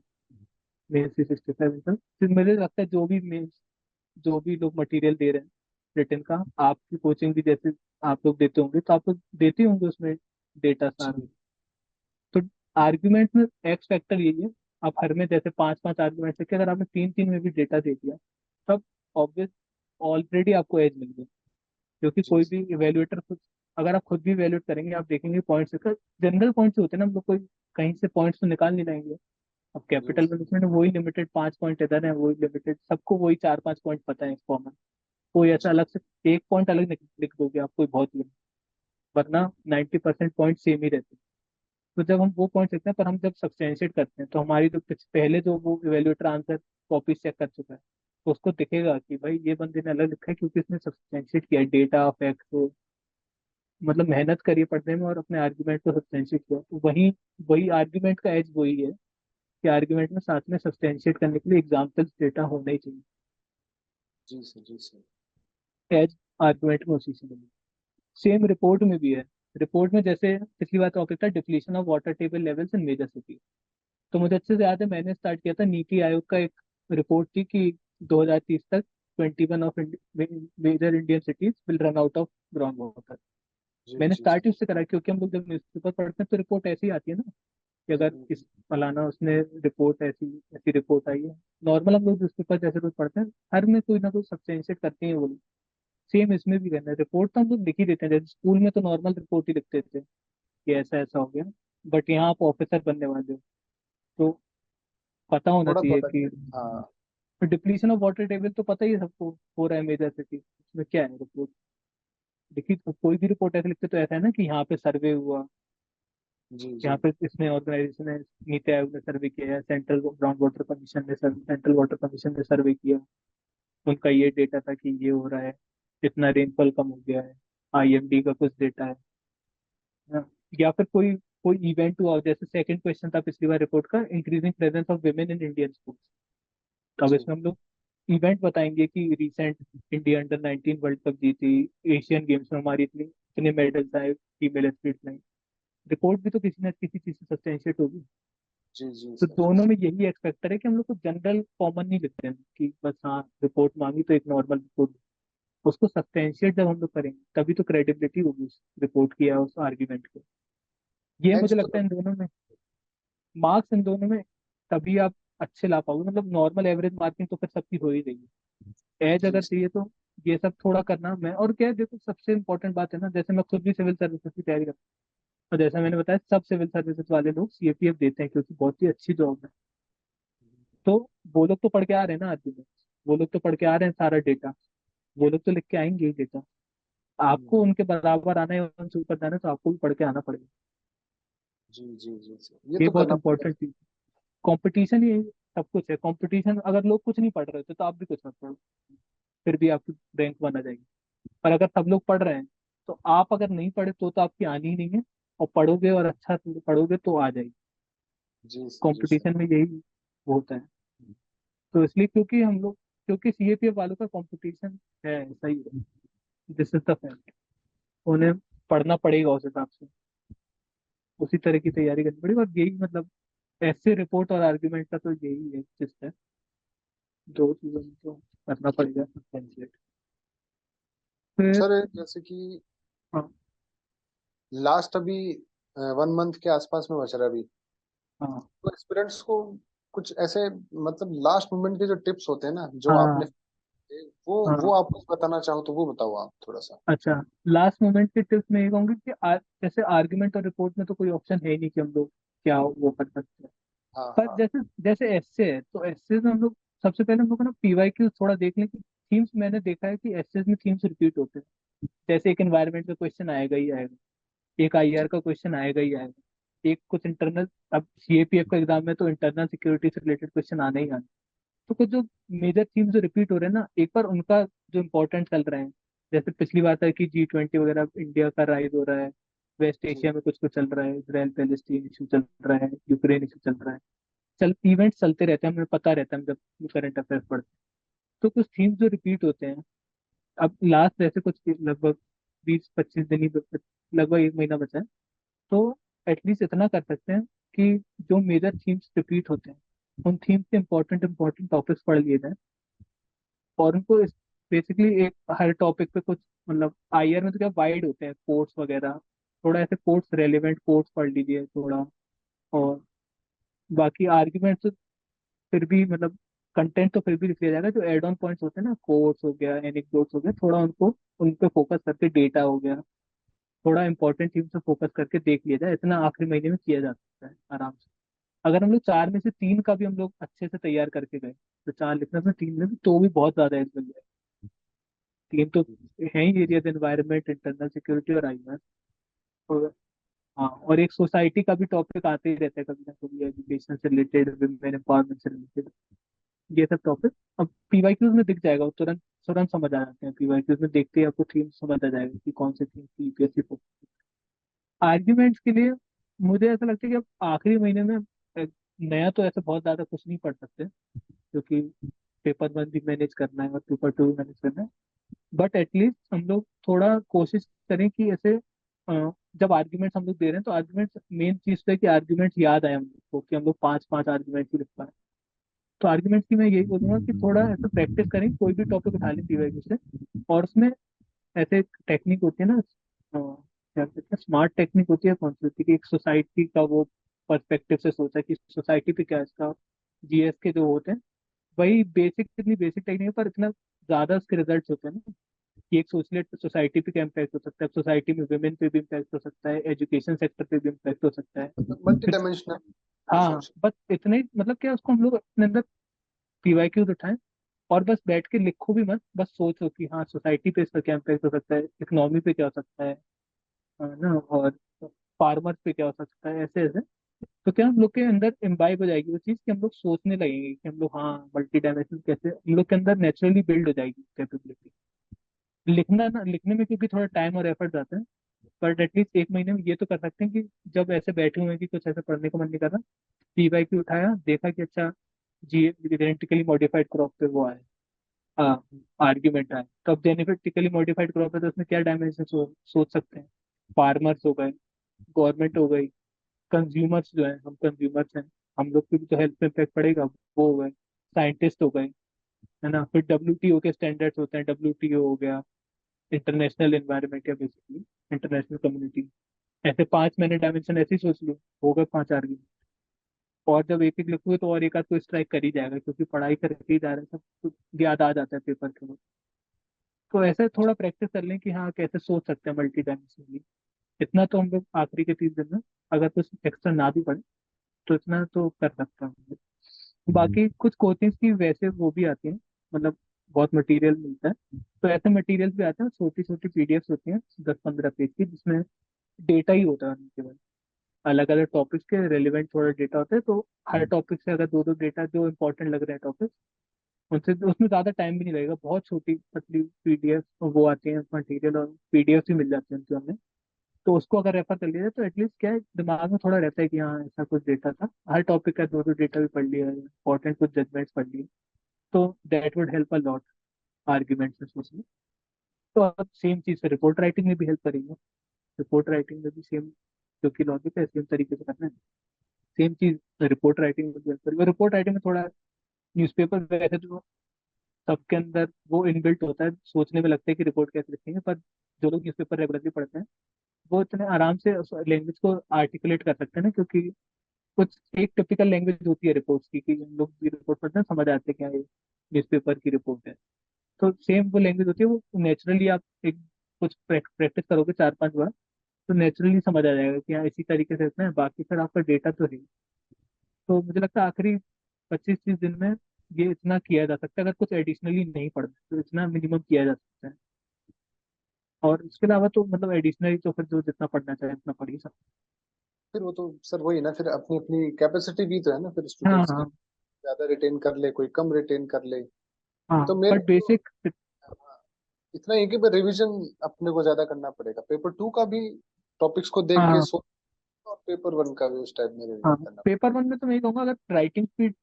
मेन 365, फिर मुझे लगता है जो भी लोग मटेरियल दे रहे हैं रिटर्न का, आपकी कोचिंग भी जैसे आप लोग देते होंगे, तो आप लोग देते होंगे उसमें डेटा जी। सारा। तो आर्ग्यूमेंट में एक्स फैक्टर यही है, आप हर में जैसे 5-5 आर्ग्यूमेंट लिखे, अगर आपने 3-3 में भी डेटा दे दिया, तब ऑब्वियस ऑलरेडी आपको एज मिल गई। क्योंकि जी कोई भी इवेल्युएटर खुद, अगर आप खुद भी इवेल्युएट करेंगे, आप देखेंगे पॉइंट्स, जनरल पॉइंट्स होते हैं ना, हम लोग कोई कहीं से पॉइंट्स तो निकाल नहीं लाएंगे। अब जी कैपिटल मैनेजमेंट में वही लिमिटेड 5 पॉइंट इधर है, वही लिमिटेड, सबको वही 4-5 पॉइंट पता है कॉमन। कोई ऐसा जी। अलग से एक पॉइंट अलग लिख दोगे आप, कोई बहुत लिख, वरना 90% पॉइंट सेम ही रहते हैं। तो जब हम वो पॉइंट लिखते हैं, पर हम जब सब्सटेंशिएट करते हैं, तो हमारी जो पहले जो वो इवेल्युएटर आंसर कॉपी चेक कर चुका है, तो उसको दिखेगा कि भाई ये बंदे ने अलग लिखा है, क्योंकि इसने सब्सटेंशिएट किया डेटा फैक्ट को, मतलब मेहनत करिए पढ़ने में और अपने आर्ग्यूमेंट को सब्सटेंशिएट किया। तो वही वही आर्ग्यूमेंट का एज वही है कि आर्ग्यूमेंट में साथ में सब्सटेंशिएट करने के लिए एग्जाम्पल्स डेटा होना ही चाहिए, जी सर, जी सर। एज आर्ग्यूमेंट में उसी से मिले। सेम रिपोर्ट में भी है। रिपोर्ट में जैसे पिछली बार टॉपिक था depletion of water table levels in major city, तो मुझे अच्छे से याद है, मैंने स्टार्ट किया था, नीति आयोग का एक रिपोर्ट थी कि 2030 तक 21 of major Indian cities will run out of ground water. जी मैंने जी स्टार्ट सर। ही उससे करा, क्योंकि हम लोग जब न्यूज़पेपर पढ़ते हैं तो रिपोर्ट ऐसी आती है ना, कि अगर हम्म। इस फलाना उसने रिपोर्ट ऐसी ऐसी रिपोर्ट आई है। नॉर्मल हम लोग न्यूज़पेपर जैसे रोज पढ़ते हैं, हर में कोई ना कोई सब्सटेंशिएट करते हैं वो लोग। सेम इसमें भी करना है, रिपोर्ट तो हम लोग लिख ही देते हैं, जैसे स्कूल में तो नॉर्मल रिपोर्ट ही लिखते थे कि ऐसा ऐसा हो गया, बट यहाँ आप ऑफिसर बनने वाले हो, तो पता होना थोड़ा चाहिए थोड़ा। कि हाँ। डिप्लीशन ऑफ वाटर टेबल तो पता ही है सबको, हो रहा है मेजर सिटी, उसमें क्या है रिपोर्ट? देखिए तो कोई भी रिपोर्ट ऐसे लिखते तो ऐसा है ना कि यहाँ पे सर्वे हुआ, जी जी यहाँ पे इसने ऑर्गेनाइजेशन ने, नीति आयोग ने सर्वे किया है, सेंट्रल ग्राउंड वाटर कमीशन ने सर्वे, सेंट्रल वाटर कमीशन ने सर्वे किया, उनका ये डेटा था कि ये हो रहा है, इतना रेनफॉल कम हो गया है, आईएमडी का कुछ डेटा है ना? या फिर कोई कोई इवेंट हुआ हो, जैसे सेकंड क्वेश्चन था पिछली बार रिपोर्ट का, increasing presence of women in Indian sports. तो अब जी इसमें हम लोग इवेंट बताएंगे कि recent India under 19 world cup जीती, एशियन गेम्स में हमारी इतनी इतने मेडल्स आए फीमेल एथलीट में। रिपोर्ट भी तो किसी ना किसी चीज से सब्सटेंशिएट होगी। जी जी तो सर। दोनों में यही एक्सपेक्टर है कि हम लोग को जनरल कॉमन नहीं लिखते हैं कि बस हाँ रिपोर्ट मांगी तो एक नॉर्मल रिपोर्ट, उसको सब्सटेंशिएट जब हम लोग करेंगे तभी तो क्रेडिबिलिटी होगी उस रिपोर्ट की या उस आर्ग्यूमेंट की। ये मुझे लगता है एक्चुअली इन दोनों में मार्क्स, इन दोनों में तभी आप अच्छे ला पाओगे। मतलब नॉर्मल एवरेज मार्किंग तो फिर सबकी हो ही रही है, एज जी अगर चाहिए तो ये सब थोड़ा करना। मैं और क्या है, देखो सबसे इंपॉर्टेंट बात है ना, जैसे मैं खुद भी सिविल सर्विसेज की तैयारी करता हूँ, और जैसा मैंने बताया सब सिविल सर्विसेज वाले लोग सीएपीएफ देते हैं क्योंकि बहुत ही अच्छी जॉब है। तो वो लोग तो पढ़ के आ रहे हैं ना आर्ग्यूमेंट, वो लोग तो पढ़ के आ रहे हैं सारा डेटा, वो लोग तो लिख के आएंगे ही डेटा। आपको उनके बराबर आना है, उनसे ऊपर जाना है, तो आपको भी पढ़ के आना पड़ेगा। जी जी जी सर, ये ये तो बहुत करना पड़ेगा। इंपॉर्टेंट चीज। कंपटीशन ही सब कुछ है। कंपटीशन, अगर लोग कुछ नहीं पढ़ रहे थे तो आप भी कुछ मत पढ़ो, फिर भी आपकी रैंक वन आ जाएगी। पर अगर सब लोग पढ़ रहे हैं तो आप अगर नहीं पढ़े तो आपकी आनी ही नहीं है, और पढ़ोगे और अच्छा पढ़ोगे तो आ जाएगी। जी जी सर। कंपटीशन में यही होता है। तो इसलिए क्योंकि हम लोग, क्योंकि सीएपीएफ वालों का कंपटीशन है, सही है, दिस इज द फैक्ट। उन्हें पढ़ना पड़ेगा उस हिसाब से, उसी तरह की तैयारी करनी पड़ेगी। और यही मतलब ऐसे रिपोर्ट और आर्ग्यूमेंट का तो यही है सिस्टम, दो चीजों में तो करना पड़ेगा substantiate। फिर सर जैसे कि हाँ लास्ट अभी 1 मंथ के आसपास में बच रहा है अभी, हाँ तो एस्पिरेंट्स को कुछ ऐसे मतलब लास्ट मोमेंट के जो टिप्स होते हैं ना जो आपने, हाँ वो हाँ। आप कुछ बताना चाहो तो वो बताओ आप थोड़ा सा। अच्छा, लास्ट मोमेंट के टिप्स में ये कहूंगी कि जैसे आर्ग्यूमेंट और रिपोर्ट में तो कोई ऑप्शन है ही नहीं कि हम लोग क्या वो कर सकते हैं। हाँ पर हाँ। जैसे जैसे एसए है, तो एसए में हम लोग सबसे पहले हम लोग को ना पीवाईक्यू थोड़ा देख लें कि थीम्स, मैंने देखा है कि एसए में थीम्स रिपीट होते हैं। जैसे एक एनवायरनमेंट का क्वेश्चन आएगा ही आएगा, एक आईआर का क्वेश्चन आएगा ही आएगा, एक कुछ इंटरनल, अब सीएपीएफ का एग्जाम में तो इंटरनल सिक्योरिटी से रिलेटेड क्वेश्चन आने ही आने। तो कुछ जो मेजर थीम्स जो रिपीट हो रहे हैं ना, एक बार उनका जो इम्पोर्टेंट चल रहे हैं, जैसे पिछली बार था कि G20 वगैरह इंडिया का राइज हो रहा है, वेस्ट जी एशिया में कुछ कुछ चल रहा है, इसराइल पैलेस्टीन इशू चल रहा है, यूक्रेन इशू चल रहा है, चल इवेंट्स चलते रहते हैं, हमें पता रहता है हम जब करंट अफेयर्स पढ़ते हैं। तो कुछ थीम्स जो रिपीट होते हैं, अब लास्ट जैसे कुछ लगभग 20-25 दिन ही लगभग एक महीना बचा है, तो एटलीस्ट इतना कर सकते हैं कि जो मेजर थीम्स रिपीट होते हैं उन थीम्स के इंपॉर्टेंट इंपॉर्टेंट टॉपिक्स पढ़ लिए जाए, और उनको बेसिकली एक हर टॉपिक पे कुछ, मतलब आईआर में तो क्या वाइड होते हैं कोर्स वगैरह, थोड़ा ऐसे कोर्स रेलेवेंट कोर्स पढ़ लीजिए थोड़ा। और बाकी आर्ग्यूमेंट्स फिर भी मतलब कंटेंट तो फिर भी लिख लिया जाएगा, जो एड ऑन पॉइंट्स होते हैं ना, कोर्स हो गया, एनेक्डोट्स हो गया, थोड़ा उनको उन पे फोकस करके, डेटा हो गया, थोड़ा इंपॉर्टेंट चीज पे फोकस करके देख लिया जाए। इतना आखिरी महीने में किया जा सकता है आराम से। अगर हम लोग चार में से तीन का भी हम लोग अच्छे से तैयार करके गए, तो चार लिखने में तीन में भी तो भी बहुत ज्यादा एज बन जाए। तीन तो है ही एरिया, एनवायरनमेंट, इंटरनल सिक्योरिटी और आईआर। और हाँ, और एक सोसाइटी का भी टॉपिक आते ही रहता है कभी ना कभी, एजुकेशन से रिलेटेड, वुमेन एम्पावरमेंट से रिलेटेड, ये सब टॉपिक अब पीवाईक्यूज में दिख जाएगा, वो तुरंत तुरंत समझ आ जाते हैं। पीवाईक्यूज में देखते ही आपको थीम समझ आ जाएगा कि कौन से थीम की यूपीएससी को। आर्ग्यूमेंट्स के लिए मुझे ऐसा लगता है कि अब आखिरी महीने में नया तो ऐसा बहुत ज्यादा कुछ नहीं पढ़ सकते, क्योंकि पेपर वन भी मैनेज करना है और पेपर टू भी मैनेज करना है। बट एटलीस्ट हम लोग थोड़ा कोशिश करें कि ऐसे जब आर्ग्यूमेंट्स हम लोग दे रहे हैं तो आर्ग्यूमेंट्स, मेन चीज तो है कि आर्ग्यूमेंट्स याद आए हम लोग को, कि हम लोग पांच पांच आर्ग्यूमेंट्स ही लिख पाए। तो आर्ग्यूमेंट्स की मैं यही बोलूंगा कि थोड़ा ऐसा प्रैक्टिस करें, कोई भी टॉपिक उठा लें पीवाईक्यू से, और उसमें ऐसे टेक्निक होती है ना, क्या कहते हैं, स्मार्ट टेक्निक होती है कौन सी होती है, कि एक सोसाइटी का वो पर्सपेक्टिव से सोचा कि सोसाइटी पे क्या है इसका, जीएस के जो होते हैं, वही बेसिक, इतनी बेसिक टेक्निक है पर इतना ज्यादा उसके रिजल्ट होते हैं ना, कि एक सोसाइटी पे क्या इम्पैक्ट हो सकता है, सोसाइटी में वुमेन पे भी इम्पैक्ट हो सकता है, एजुकेशन सेक्टर पे भी इम्पैक्ट हो सकता है। मल्टी फिर डायमेंशनल हाँ, सोच। बस इतना ही, मतलब क्या उसको हम लोग अपने अंदर पीवाईक्यूज उठाएं, और बस बैठ के लिखो भी मत, बस सोचो कि हाँ सोसाइटी पे इसका क्या इम्पैक्ट हो सकता है, इकोनॉमी पे क्या हो सकता है ना, और फार्मर्स पे क्या हो सकता है, ऐसे ऐसे। तो क्या हम लोग के अंदर इम्बाइब हो जाएगी वो चीज़ कि हम लोग सोचने लगेंगे कि हम लोग हाँ मल्टी डायमेंशनल कैसे, हम लोग के अंदर नेचुरली बिल्ड हो जाएगी कैपेबिलिटी। लिखना ना, लिखने में क्योंकि थोड़ा टाइम और एफर्ट जाता है, बट एटलीस्ट एक महीने में ये तो कर सकते हैं कि जब ऐसे बैठे हुए हैं कि कुछ ऐसे पढ़ने को मन नहीं कर रहा, पीवाईक्यू उठाया, देखा कि अच्छा जी जेनेटिकली मॉडिफाइड क्रॉप पे वो आया, आर्ग्यूमेंट आया, तो अब जेनेटिकली मॉडिफाइड क्रॉप है तो उसमें क्या डायमेंशन सोच सकते हैं। फार्मर्स हो गए, गवर्नमेंट हो गई, कंज्यूमर्स जो है, हम कंज्यूमर्स हैं, हम लोग की भी तो हेल्थ पे इम्पैक्ट पड़ेगा, वो हो गए, साइंटिस्ट हो गए, है ना। फिर डब्ल्यूटीओ के स्टैंडर्ड्स होते हैं, डब्ल्यूटीओ हो गया, इंटरनेशनल एनवायरनमेंट या बेसिकली इंटरनेशनल कम्युनिटी। ऐसे पांच मैंने डायमेंशन ऐसे ही सोच लो, हो गए पांच आर्ग्यूमेंट। और जब एक एक लिखोगे तो और एक आध तो स्ट्राइक कर ही जाएगा, क्योंकि पढ़ाई करके ही जा रहे हैं सब कुछ, याद आ जाता है पेपर के वक्त। तो ऐसे थोड़ा प्रैक्टिस कर लें कि हाँ कैसे सोच सकते हैं मल्टी डायमेंशनली। इतना तो हम लोग आखिरी के 30 दिन में, अगर कुछ एक्स्ट्रा ना भी पढ़े तो इतना तो कर सकते हैं। बाकी कुछ कोचिंग्स की वैसे वो भी आती हैं, मतलब बहुत मटेरियल मिलता है, तो ऐसे मटेरियल्स भी आते हैं, छोटी छोटी पीडीएफ्स होती हैं 10-15 पेज की, जिसमें डेटा ही होता है केवल, अलग अलग टॉपिक्स के रेलिवेंट थोड़ा डेटा होता है, तो हर टॉपिक से अगर दो दो डेटा जो इंपॉर्टेंट लग रहे हैं टॉपिक, उनसे उसमें ज़्यादा टाइम भी नहीं लगेगा, बहुत छोटी पतली पीडीएफ वो आती है मटेरियल, और पीडीएफ भी मिल जाती है उनकी हमें। तो उसको अगर रेफर कर लिया जाए तो एटलीस्ट क्या है, दिमाग में थोड़ा रहता है कि हाँ ऐसा कुछ डेटा था, हर टॉपिक का दो दो डेटा भी पढ़ लिया, इंपॉर्टेंट कुछ जजमेंट्स पढ़ लिए, तो that would help a lot arguments में सोचने। तो अब सेम चीज़ से रिपोर्ट राइटिंग में भी हेल्प करेगी। रिपोर्ट राइटिंग में भी सेम, जो कि लॉजिक है सेम तरीके से करना है, सेम चीज़ रिपोर्ट राइटिंग में भी हेल्प करेगी। रिपोर्ट राइटिंग में थोड़ा, न्यूज़पेपर वैसे तो सबके अंदर वो इनबिल्ट होता है, सोचने में लगता है कि रिपोर्ट कैसे लिखेंगे, पर जो लोग न्यूज़पेपर रेगुलरली पढ़ते हैं वो इतने आराम से लैंग्वेज को आर्टिकुलेट कर सकते हैं ना, क्योंकि कुछ एक टिपिकल लैंग्वेज होती है रिपोर्ट्स की, कि हम लोग भी रिपोर्ट पढ़ते हैं समझ आते हैं क्या ये न्यूज़पेपर की रिपोर्ट है। तो सेम वो लैंग्वेज होती है, वो नेचुरली आप एक कुछ प्रैक्टिस करोगे 4-5 बार, तो नेचुरली समझ आ जाएगा कि हाँ इसी तरीके से इतना है, बाकी फिर आपका डेटा तो है। तो मुझे लगता है आखिरी 25-30 दिन में ये इतना किया जा सकता है, अगर कुछ एडिशनली नहीं पढ़ना तो इतना मिनिमम किया जा सकता है। और इसके अलावा तो मतलब एडिशनली तो फिर जो जितना पढ़ना चाहे उतना पढ़ ही सकते फिर वो तो सर वही ना, फिर अपनी अपनी कैपेसिटी भी तो है ना फिर हैं। हाँ स्टूडेंट्स की, हाँ ज्यादा रिटेन कर ले, कोई कम रिटेन कर ले। हाँ, तो मेरे बट को बेसिक। इतना ही कि रिवीजन अपने को ज्यादा करना पड़ेगा, पेपर 2 का भी टॉपिक्स को देख के हाँ सोच, और पेपर 1 का भी उस टाइप में हाँ, रिवीजन करना पेपर वन में तो मैं ये कहूँगा, अगर राइटिंग स्पीड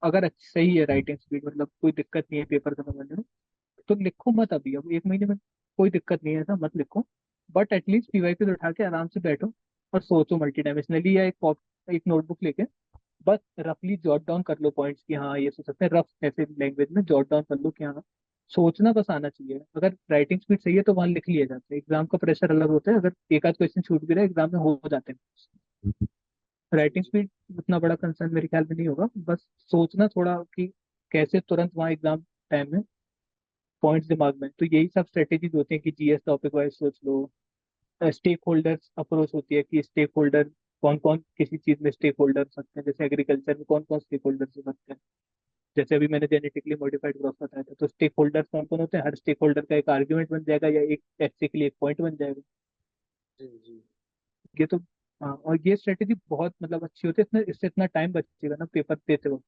अगर अच्छी सही है, राइटिंग स्पीड मतलब कोई दिक्कत नहीं है पेपर खत्म करने में, तो लिखो मत अभी, अब एक महीने में कोई दिक्कत नहीं है, ऐसा मत लिखो। बट एटलीस्ट पीवाईक्यू उठा के आराम से बैठो और सोचो मल्टी डायमेंशनली, या एक नोटबुक लेके बस रफली जॉट डाउन कर लो पॉइंट्स कि हाँ ये सोच सकते हैं, रफ ऐसे लैंग्वेज में जॉट डाउन कर लो कि हाँ सोचना बस आना चाहिए। अगर राइटिंग स्पीड सही है तो वहाँ लिख लिया जाता है, एग्जाम का प्रेशर अलग होता है, अगर एक आध क्वेश्चन छूट भी रहा है एग्जाम में हो जाते हैं। राइटिंग पड़ेगा। स्पीड उतना बड़ा कंसर्न मेरे ख्याल में नहीं होगा, बस सोचना थोड़ा कि कैसे तुरंत वहाँ एग्जाम टाइम में पॉइंट्स दिमाग में, तो यही सब स्ट्रेटेजीज होती हैं कि जीएस टॉपिक वाइज सोच लो। स्टेक होल्डर्स अप्रोच होती है कि स्टेक होल्डर कौन कौन किसी चीज में स्टेक होल्डर हो सकते हैं, जैसे एग्रीकल्चर में कौन कौन स्टेक होल्डर हो सकते हैं। जैसे अभी मैंने जेनेटिकली मॉडिफाइड क्रॉप बताया था, तो स्टेक होल्डर कौन कौन होते हैं, हर स्टेक होल्डर का एक आर्ग्यूमेंट बन जाएगा, या एक ऐसे के लिए एक पॉइंट बन जाएगा। जी जी। ये तो हाँ, और ये स्ट्रेटेजी बहुत मतलब अच्छी होती है, इससे इतना टाइम बचेगा ना पेपर देते वक्त,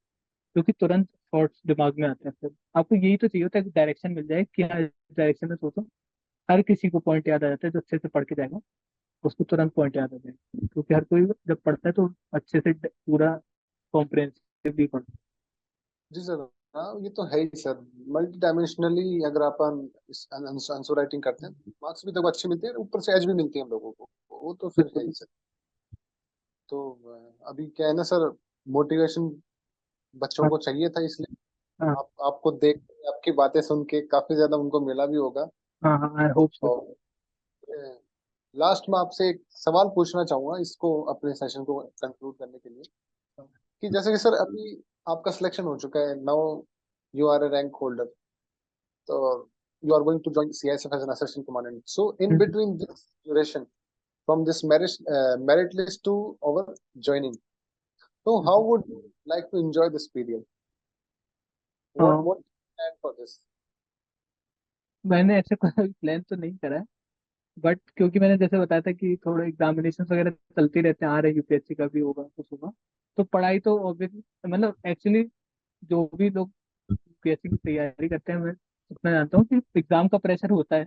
क्योंकि तुरंत थॉट्स दिमाग में आते हैं। फिर आपको यही तो चाहिए होता है कि डायरेक्शन मिल जाए कि हाँ इस डायरेक्शन में सोचो। हर किसी को पॉइंट याद आ जाता है जो अच्छे से पढ़ के जाएगा, उसको तुरंत पॉइंट याद आ जाएगा, क्योंकि हर कोई जब पढ़ता है तो अच्छे से पूरा कॉम्प्रिहेंसिवली पढ़ता जी सर। हाँ ये तो है ही सर, मल्टी डायमेंशनली अगर अपन आंसर राइटिंग करते हैं, मार्क्स भी तो अच्छे मिलते हैं, ऊपर से एज भी मिलती है हम लोगों को, वो तो है। फिर है बिल्कुल। ही सर। तो अभी क्या है ना सर, मोटिवेशन बच्चों हाँ को चाहिए था, इसलिए हाँ आपको देख, आपकी बातें सुन के काफी ज्यादा उनको मिला भी होगा। हाँ हाँ, आई होप सो। और लास्ट में आपसे एक सवाल पूछना चाहूंगा इसको अपने सेशन को कंक्लूड करने के लिए, कि जैसे कि सर अभी आपका सिलेक्शन हो चुका है, now you are a rank holder, तो you are going to join CISF as an assistant commandant. So in between this duration, from this merit list to our joining, so how would you like to enjoy this period? What plan for this? मैंने ऐसे कोई plan तो नहीं करा है, but क्योंकि मैंने जैसे बताया था कि थोड़ा एग्जामिनेशन वगैरह चलते रहते हैं, आ रहे यूपीएससी का भी होगा कुछ होगा, तो पढ़ाई तो ऑब्वियसली, मतलब एक्चुअली जो भी लोग यूपीएससी की तैयारी करते हैं, मैं उतना जानता हूँ कि एग्जाम का प्रेशर होता है।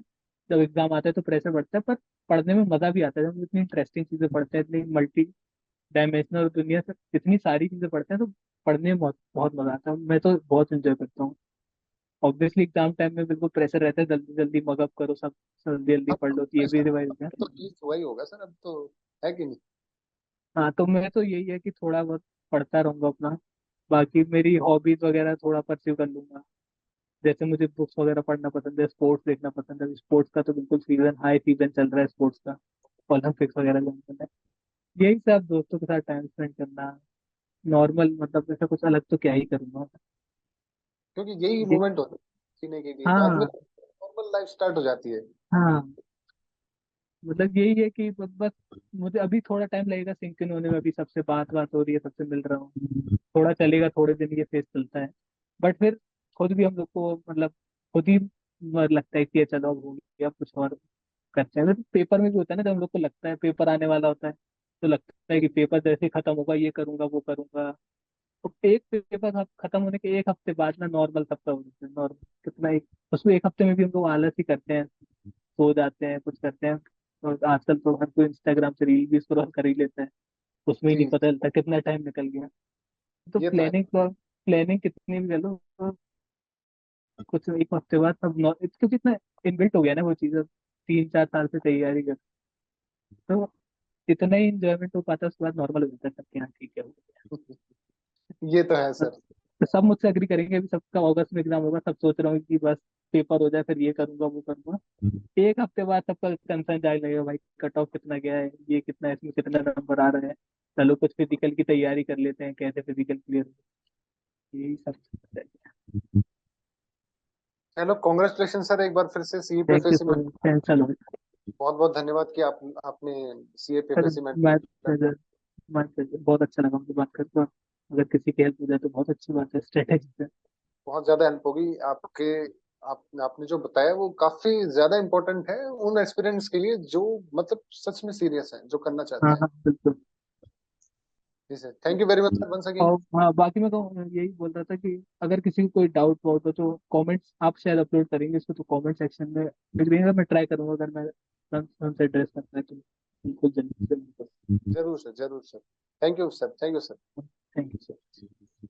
जब एग्जाम आता है तो प्रेशर बढ़ता है, पर पढ़ने में मजा भी आता है। जब हम इतनी इंटरेस्टिंग चीजें पढ़ते हैं, इतनी मल्टी डायमेंशनल दुनिया से इतनी सारी चीजें पढ़ते हैं, तो पढ़ने में बहुत बहुत मजा आता है। मैं तो बहुत एंजॉय करता हूँ। ऑब्वियसली एग्जाम टाइम में बिल्कुल प्रेशर रहता है, जल्दी जल्दी मगअप करो सब, जल्दी जल्दी अब पढ़ तो लो तो ये भी प्रेशर रिवाइज हो जाए। तो रिलीज हुआ ही होगा सर, अब तो है कि नहीं? हाँ, तो मैं तो यही है कि थोड़ा बहुत पढ़ता रहूंगा अपना। बाकी मेरी हॉबीज वगैरह थोड़ा परस्यू कर लूंगा। जैसे मुझे बुक्स वगैरह पढ़ना पसंद है, स्पोर्ट्स देखना पसंद है। स्पोर्ट्स का तो बिल्कुल सीजन, हाई सीजन चल रहा है स्पोर्ट्स का, ओलंपिक्स वगैरह जो चल रहा है। यही सब, दोस्तों के साथ टाइम स्पेंड करना, नॉर्मल, मतलब ऐसा कुछ अलग तो क्या ही करूंगा। क्योंकि यही ये, मोमेंट होता है जीने के लिए, बाद में हाँ नॉर्मल लाइफ स्टार्ट हो जाती है। हाँ, मतलब यही है कि बस मुझे अभी थोड़ा टाइम लगेगा सिंक इन होने में। अभी सबसे बात बात हो रही है, सबसे मिल रहा हूँ, थोड़ा चलेगा, थोड़े दिन ये फेस चलता है। बट फिर खुद भी हम लोग को, मतलब खुद ही लगता है कि ये चलो अब हो गया, अब कुछ और करते हैं। तो पेपर में भी होता है ना, जब हम लोग को लगता है पेपर आने वाला होता है, तो लगता है कि पेपर जैसे ही खत्म होगा ये करूंगा वो करूंगा। तो एक पेपर खत्म होने के एक हफ्ते बाद ना नॉर्मल सबका हो जाता है, नॉर्मल कितना एक, उसमें एक हफ्ते में भी हम लोग आलस ही करते हैं, सो जाते हैं, कुछ करते हैं। और आजकल तो हर कोई इंस्टाग्राम से रील भी स्क्रॉल कर ही लेता है, उसमें ही नहीं जी, पता चलता कितना टाइम निकल गया। तो ये तो है। प्लानिंग, प्लानिंग कितनी भी कर लो, तो कुछ एक हफ्ते बाद सब क्योंकि इतना इनबिल्ट हो गया ना वो चीज़, अब 3 4 साल से तैयारी कर, तो इतना ही इंजॉयमेंट हो पाता है, उसके बाद नॉर्मल हो जाता है सबके यहाँ, ठीक है हो गया। ये तो है बस, सर। तो सब मुझसे एग्री करेंगे, अभी सबका अगस्त में एग्जाम होगा, सब सोच रहे होंगे कि बस पेपर हो जाए फिर ये करूंगा वो करूंगा। एक हफ्ते बाद सबका कंसर्न जाने लगेगा, भाई कट ऑफ कितना गया है, ये कितना है, इसमें कितना नंबर आ रहा है, चलो कुछ फिजिकल की तैयारी कर लेते हैं, कैसे फिजिकल क्लियर हो। यही सब चलता है। चलो, कॉन्ग्रेचुलेशन सर, एक बार फिर से सीए पे थैंक यू फेसी में। सर, कैंसल हो गया। बहुत बहुत धन्यवाद कि आपने सीए पे सर फेसी में। मैं pleasure, my pleasure, बहुत अच्छा लगा मुझे बात करके। अगर किसी की हेल्प हो जाए तो बहुत अच्छी बात है, स्ट्रेटेजी से। बहुत ज्यादा हेल्प होगी आपके। आपने जो बताया वो काफी ज्यादा इम्पोर्टेंट है उन एस्पिरेंट्स के लिए जो मतलब सच में सीरियस है, जो करना हाँ चाहते हैं। हाँ बिल्कुल। जी sir, thank you very much sir, once again. और हाँ, बाकी मैं तो यही बोल रहा था कि अगर किसी को कोई डाउट वाउट हो तो कमेंट्स आप शायद अपलोड करेंगे इसको, तो कमेंट सेक्शन में लिख देंगे, मैं ट्राई करूंगा अगर मैं हमसे एड्रेस करता है तो बिल्कुल जल्दी से। जरूर सर, जरूर sir. Thank you sir, thank you sir. Thank you sir.